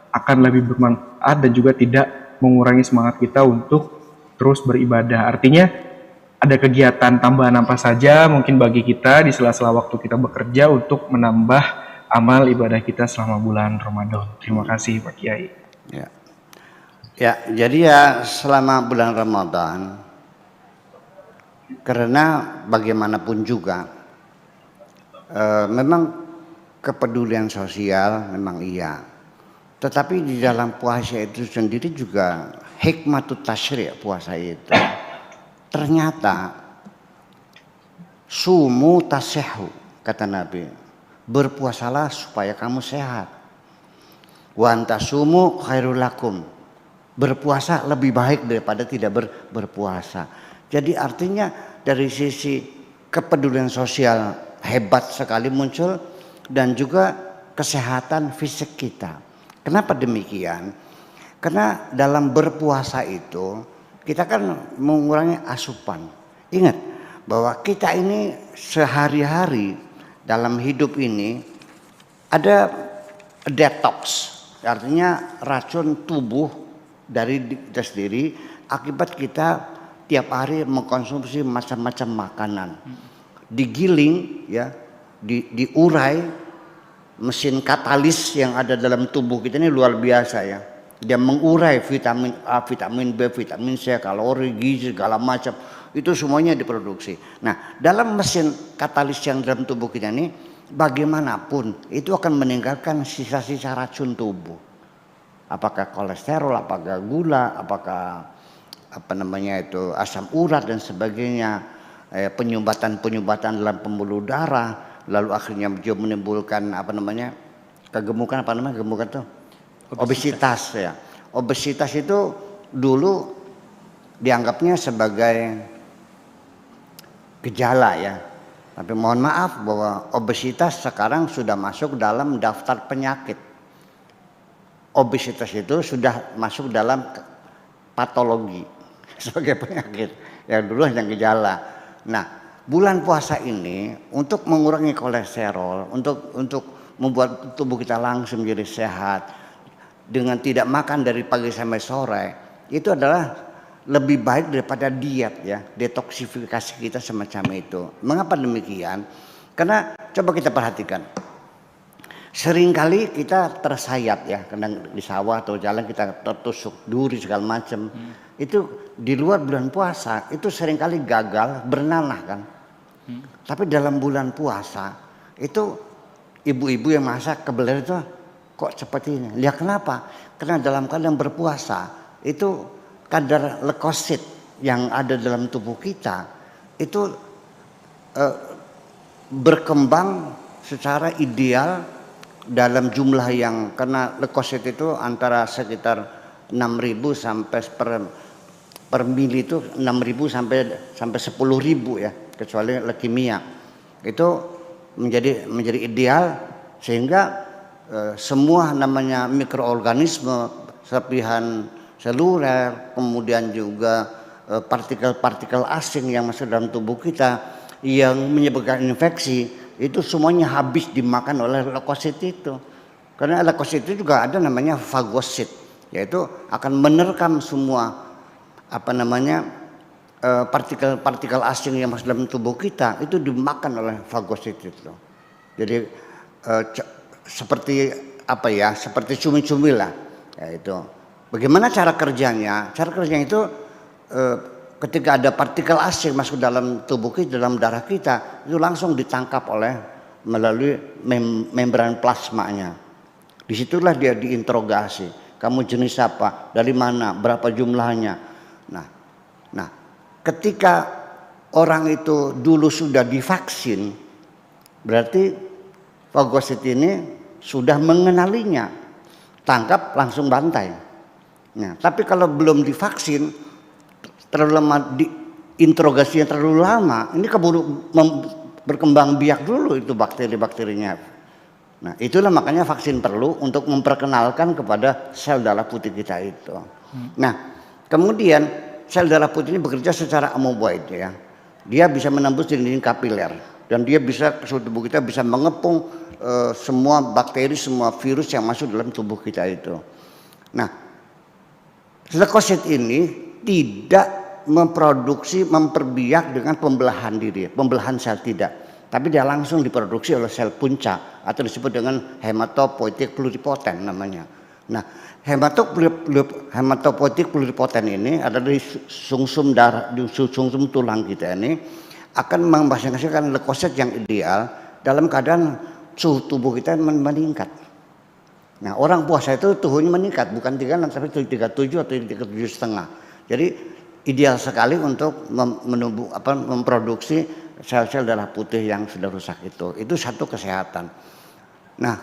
akan lebih bermanfaat dan juga tidak mengurangi semangat kita untuk terus beribadah. Artinya ada kegiatan tambahan apa saja mungkin bagi kita di sela-sela waktu kita bekerja untuk menambah amal ibadah kita selama bulan Ramadan. Terima kasih Pak Kiai. Ya, jadi ya selama bulan Ramadan, karena bagaimanapun juga memang kepedulian sosial memang iya, tetapi di dalam puasa itu sendiri juga hikmatut tasyri' puasa itu. Ternyata sumu tasihhu kata Nabi, berpuasalah supaya kamu sehat. Wa antasumu khairul lakum, berpuasa lebih baik daripada tidak berpuasa. Jadi artinya dari sisi kepedulian sosial hebat sekali muncul dan juga kesehatan fisik kita. Kenapa demikian? Karena dalam berpuasa itu kita kan mengurangi asupan. Ingat bahwa kita ini sehari-hari dalam hidup ini ada detox, artinya racun tubuh dari kita sendiri akibat kita tiap hari mengkonsumsi macam-macam makanan. Digiling ya, diurai, mesin katalis yang ada dalam tubuh kita ini luar biasa ya. Dia mengurai vitamin A, vitamin B, vitamin C, kalori, gizi, segala macam. Itu semuanya diproduksi. Nah, dalam mesin katalis yang dalam tubuh kita ini, bagaimanapun itu akan meninggalkan sisa-sisa racun tubuh. Apakah kolesterol, apakah gula, apakah asam urat dan sebagainya, penyumbatan dalam pembuluh darah, lalu akhirnya juga menimbulkan kegemukan, gemukan tuh obesitas ya. Obesitas itu dulu dianggapnya sebagai gejala ya. Tapi mohon maaf bahwa obesitas sekarang sudah masuk dalam daftar penyakit. Obesitas itu sudah masuk dalam patologi sebagai penyakit. Yang dulu hanya gejala. Nah, bulan puasa ini untuk mengurangi kolesterol, untuk membuat tubuh kita langsung menjadi sehat dengan tidak makan dari pagi sampai sore, itu adalah lebih baik daripada diet ya, detoksifikasi kita semacam itu. Mengapa demikian? Karena coba kita perhatikan, seringkali kita tersayat ya, kadang di sawah atau jalan kita tertusuk duri segala macam. Itu di luar bulan puasa itu seringkali gagal bernanah kan. Tapi dalam bulan puasa itu ibu-ibu yang masak kebeler itu kok seperti ini. Lihat kenapa? Karena dalam keadaan berpuasa itu kadar leukosit yang ada dalam tubuh kita itu berkembang secara ideal dalam jumlah yang, karena leukosit itu antara sekitar 6.000 sampai per mili itu 6.000 sampai 10.000 ya, kecuali leukemia. Itu menjadi ideal sehingga semua namanya mikroorganisme, serpihan seluler, kemudian juga partikel-partikel asing yang masuk dalam tubuh kita yang menyebabkan infeksi, itu semuanya habis dimakan oleh leukosit itu. Karena leukosit itu juga ada namanya fagosit, yaitu akan menerkam semua partikel-partikel asing yang masuk dalam tubuh kita, itu dimakan oleh fagosit itu. Jadi seperti seperti cumi-cumi lah ya itu. Bagaimana cara kerjanya? Cara kerjanya itu ketika ada partikel asing masuk dalam tubuh kita, dalam darah kita, itu langsung ditangkap melalui membran plasmanya. Disitulah dia diinterogasi. Kamu jenis apa? Dari mana? Berapa jumlahnya? Nah, ketika orang itu dulu sudah divaksin, berarti fagosit ini sudah mengenalinya, tangkap langsung bantai. Nah, tapi kalau belum divaksin, terlalu lama diinterogasinya terlalu lama, ini keburu berkembang biak dulu itu bakteri-bakterinya. Nah, itulah makanya vaksin perlu untuk memperkenalkan kepada sel darah putih kita itu. Nah, kemudian sel darah putih ini bekerja secara amoeboid ya. Dia bisa menembus dinding kapiler dan dia bisa ke tubuh kita bisa mengepung semua bakteri, semua virus yang masuk dalam tubuh kita itu. Nah, leukosit ini tidak memperbiak dengan pembelahan diri, pembelahan sel tidak, tapi dia langsung diproduksi oleh sel puncak atau disebut dengan hematopoietik pluripoten namanya. Nah, hematopoietik pluripoten ini ada di sungsum darah, di sungsum tulang kita ini akan menghasilkan leukosit yang ideal dalam keadaan suhu tubuh kita meningkat. Nah, orang puasa itu suhunya meningkat, bukan 36 tapi 37 atau 37,5. Jadi ideal sekali untuk memproduksi sel-sel darah putih yang sudah rusak itu. Itu satu kesehatan. Nah,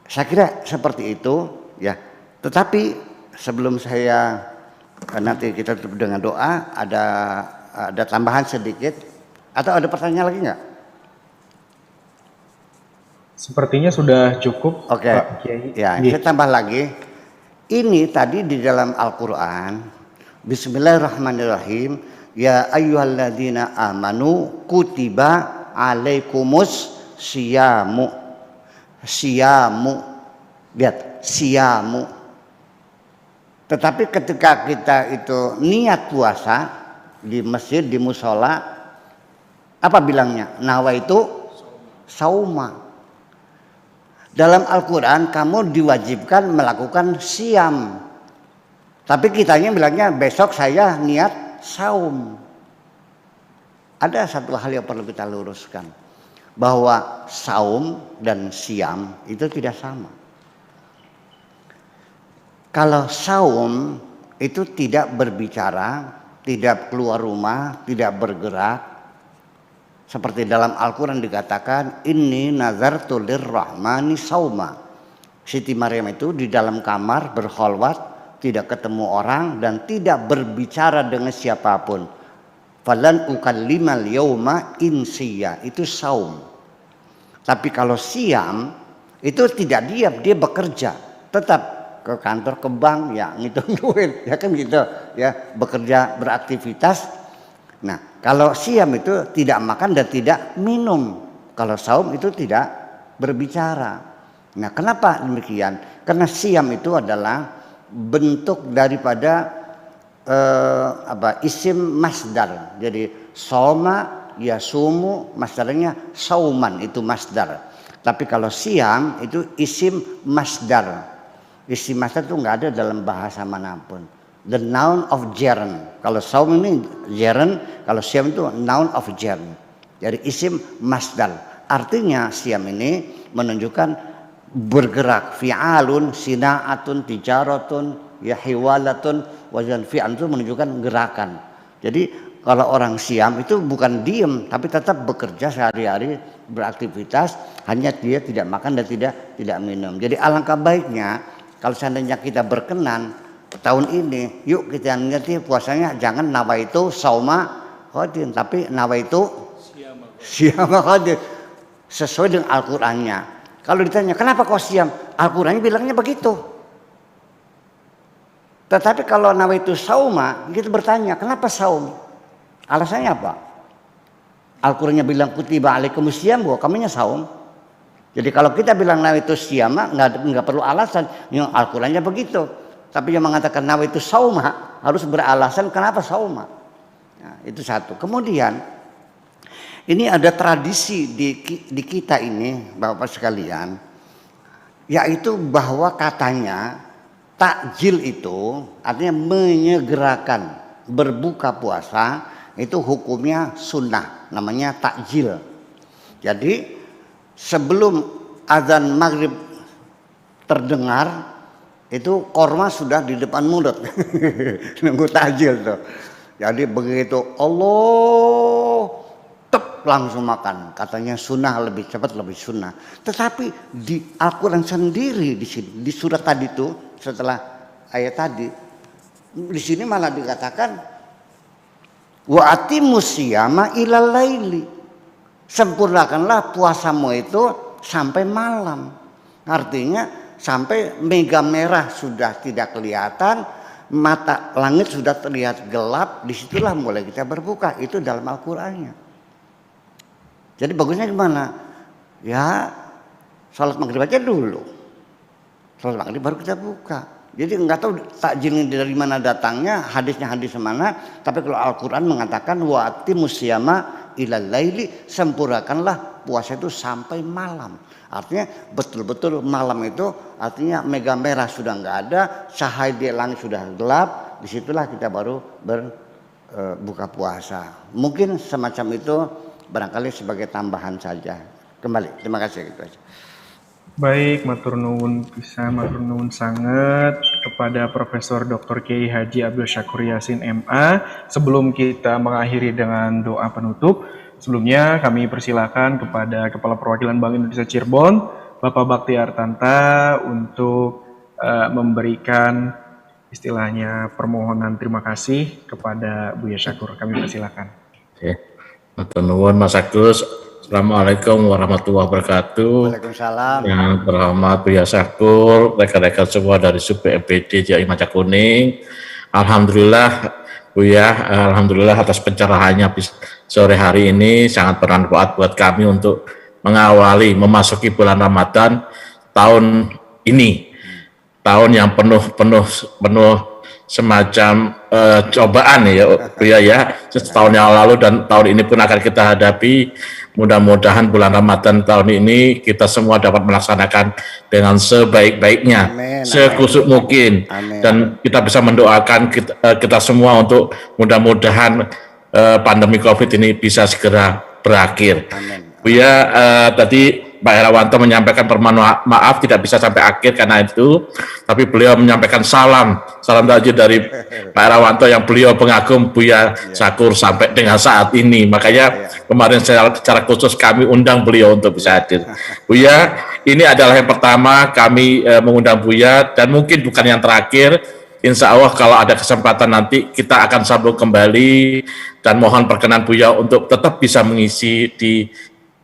saya kira seperti itu ya. Tetapi sebelum saya nanti kita tutup dengan doa, ada tambahan sedikit atau ada pertanyaan lagi nggak? Sepertinya sudah cukup. Oke. Pak Kiai. Ya, saya tambah lagi. Ini tadi di dalam Al-Quran Bismillahirrahmanirrahim. Ya ayyuhalladzina amanu kutiba alaikumus siyamu. Lihat, siyamu. Tetapi ketika kita itu niat puasa di masjid, di musola, apa bilangnya? Nawaitu sauma. Dalam Al-Quran kamu diwajibkan melakukan siam. Tapi kitanya bilangnya besok saya niat saum. Ada satu hal yang perlu kita luruskan. Bahwa saum dan siam itu tidak sama. Kalau saum itu tidak berbicara, tidak keluar rumah, tidak bergerak. Seperti dalam Al-Quran dikatakan, Inni nazartu lirrahmani sauma. Siti Maryam itu di dalam kamar berkholwat, tidak ketemu orang dan tidak berbicara dengan siapapun. Falan ukallimal yauma insiya, itu saum. Tapi kalau siam itu tidak diam, dia bekerja, tetap ke kantor, ke bank, ya ngitung duit, ya kan gitu, ya bekerja, beraktivitas. Nah, kalau siam itu tidak makan dan tidak minum. Kalau saum itu tidak berbicara. Nah, kenapa demikian? Karena siam itu adalah bentuk daripada isim masdar. Jadi soma yasumu masdarnya sauman, itu masdar. Tapi kalau siam itu isim masdar. Isim masdar itu nggak ada dalam bahasa manapun. The noun of gerund. Kalau saum ini gerund, kalau siam itu noun of gerund. Jadi isim masdar. Artinya siam ini menunjukkan bergerak. Fi'alun, sina'atun, tijaratun, yahiwalatun, wazan fi'al itu menunjukkan gerakan. Jadi kalau orang siam itu bukan diem, tapi tetap bekerja sehari-hari, beraktivitas. Hanya dia tidak makan dan tidak minum. Jadi alangkah baiknya kalau seandainya kita berkenan tahun ini, yuk kita ngerti puasanya jangan nawaitu sauma qadin, tapi nawaitu siyama qadin, sesuai dengan Al-Qur'annya. Kalau ditanya kenapa kok siam, Al-Qur'annya bilangnya begitu. Tetapi kalau nawaitu sauma, kita bertanya kenapa saum? Alasannya apa? Al-Qur'annya bilang kutiba alaikumus siyam, kamunya saum. Jadi kalau kita bilang nawaitu siyama enggak perlu alasan, yang Al-Qur'annya begitu. Tapi yang mengatakan nawaitu sauma harus beralasan kenapa sauma. Nah, itu satu. Kemudian ini ada tradisi di kita ini, Bapak sekalian, yaitu bahwa katanya takjil itu artinya menyegerakan berbuka puasa itu hukumnya sunnah, namanya takjil. Jadi sebelum azan maghrib terdengar itu korma sudah di depan mulut nunggu takjil tuh. Jadi begitu Allah tep langsung makan. Katanya sunnah, lebih cepat, lebih sunnah. Tetapi di Al-Quran sendiri di sini, di surat tadi tuh setelah ayat tadi, di sini malah dikatakan wa atimus siyama ilal laili. Sempurnakanlah puasamu itu sampai malam. Artinya sampai mega merah sudah tidak kelihatan, mata langit sudah terlihat gelap, disitulah mulai kita berbuka. Itu dalam Al-Qur'annya. Jadi bagusnya gimana? Ya sholat maghrib aja dulu. Sholat maghrib baru kita buka. Jadi nggak tahu takjilnya dari mana datangnya, hadisnya hadis mana. Tapi kalau Al-Quran mengatakan wa atimus siyama ilal laili, sempurnakanlah puasa itu sampai malam. Artinya betul-betul malam itu artinya mega merah sudah nggak ada, cahaya di langit sudah gelap, disitulah kita baru berbuka puasa. Mungkin semacam itu barangkali sebagai tambahan saja. Kembali, terima kasih gitu aja. Baik, matur nuwun pisan, matur nuwun sangat kepada Profesor Dr. Kiai Haji Abdul Syakur Yasin MA. Sebelum kita mengakhiri dengan doa penutup, sebelumnya kami persilakan kepada Kepala Perwakilan Bank Indonesia Cirebon, Bapak Bakti Artanta, untuk memberikan istilahnya permohonan terima kasih kepada Buya Syakur. Kami persilakan. Oke, matur nuwun Mas Agus. Assalamualaikum warahmatullahi wabarakatuh. Waalaikumsalam. Yang terhormat Buya Syakur, rekan-rekan semua dari Sub BMPD Jaya Maja Kuning. Alhamdulillah Buya, alhamdulillah atas pencerahannya sore hari ini sangat bermanfaat buat kami untuk mengawali memasuki bulan Ramadan tahun ini. Tahun yang penuh semacam cobaan ya Buya ya. Setahun yang lalu dan tahun ini pun akan kita hadapi. Mudah-mudahan bulan Ramadan tahun ini kita semua dapat melaksanakan dengan sebaik-baiknya, sekusuk mungkin, dan kita bisa mendoakan kita semua untuk mudah-mudahan pandemi COVID ini bisa segera berakhir. Buya, tadi Pak Herawanto menyampaikan permohonan maaf tidak bisa sampai akhir karena itu, tapi beliau menyampaikan salam takjil dari Pak Herawanto yang beliau pengagum Buya Syakur sampai dengan saat ini. Makanya kemarin secara khusus kami undang beliau untuk bisa hadir. Buya, ini adalah yang pertama kami mengundang Buya dan mungkin bukan yang terakhir. Insya Allah kalau ada kesempatan nanti kita akan sambung kembali dan mohon perkenan Buya untuk tetap bisa mengisi di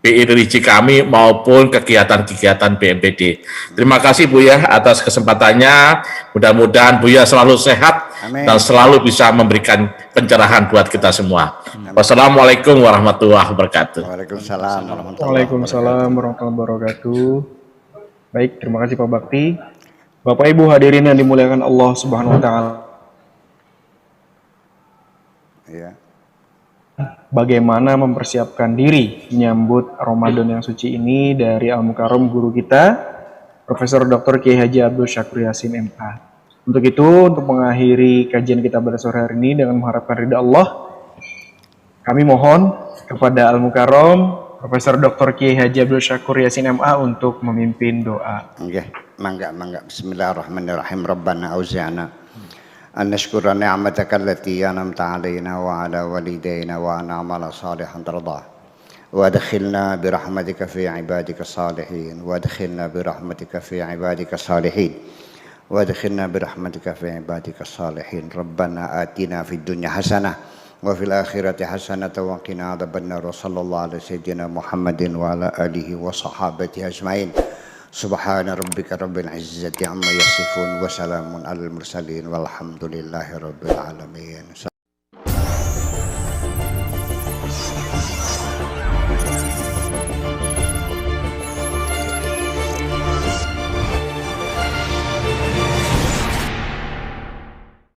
BI Religi kami maupun kegiatan-kegiatan BNPD. Terima kasih Buya atas kesempatannya. Mudah-mudahan Buya selalu sehat dan selalu bisa memberikan pencerahan buat kita semua. Wassalamualaikum warahmatullahi wabarakatuh. Waalaikumsalam warahmatullahi wabarakatuh. Baik, terima kasih Pak Bakti. Bapak Ibu hadirin yang dimuliakan Allah Subhanahu wa taala. Ya. Bagaimana mempersiapkan diri menyambut Ramadan yang suci ini dari Al-Mukarram guru kita, Profesor Dr. Kiai Haji Abdul Syakur Yasin MA. Untuk itu, untuk mengakhiri kajian kita pada sore hari ini dengan mengharapkan ridha Allah, kami mohon kepada Al-Mukarram Profesor Dr. Kiai Haji Abdul Syakur Yasin MA untuk memimpin doa. Nggih, mangga. Bismillahirrahmanirrahim. Rabbana auzi'na أن نشكر نعمتك التي أنعمت علينا وعلى والدينا وأن نعمل صالحا ترضاه وادخلنا برحمتك في عبادك الصالحين وادخلنا برحمتك في عبادك الصالحين وادخلنا برحمتك في عبادك الصالحين ربنا آتنا في الدنيا حسنة وفي الآخرة حسنة وقنا عذاب النار وصلى الله على سيدنا محمد وعلى آله وصحابته أجمعين سبحان ربك رب العزة عما يصفون وسلام على المرسلين والحمد لله رب العالمين.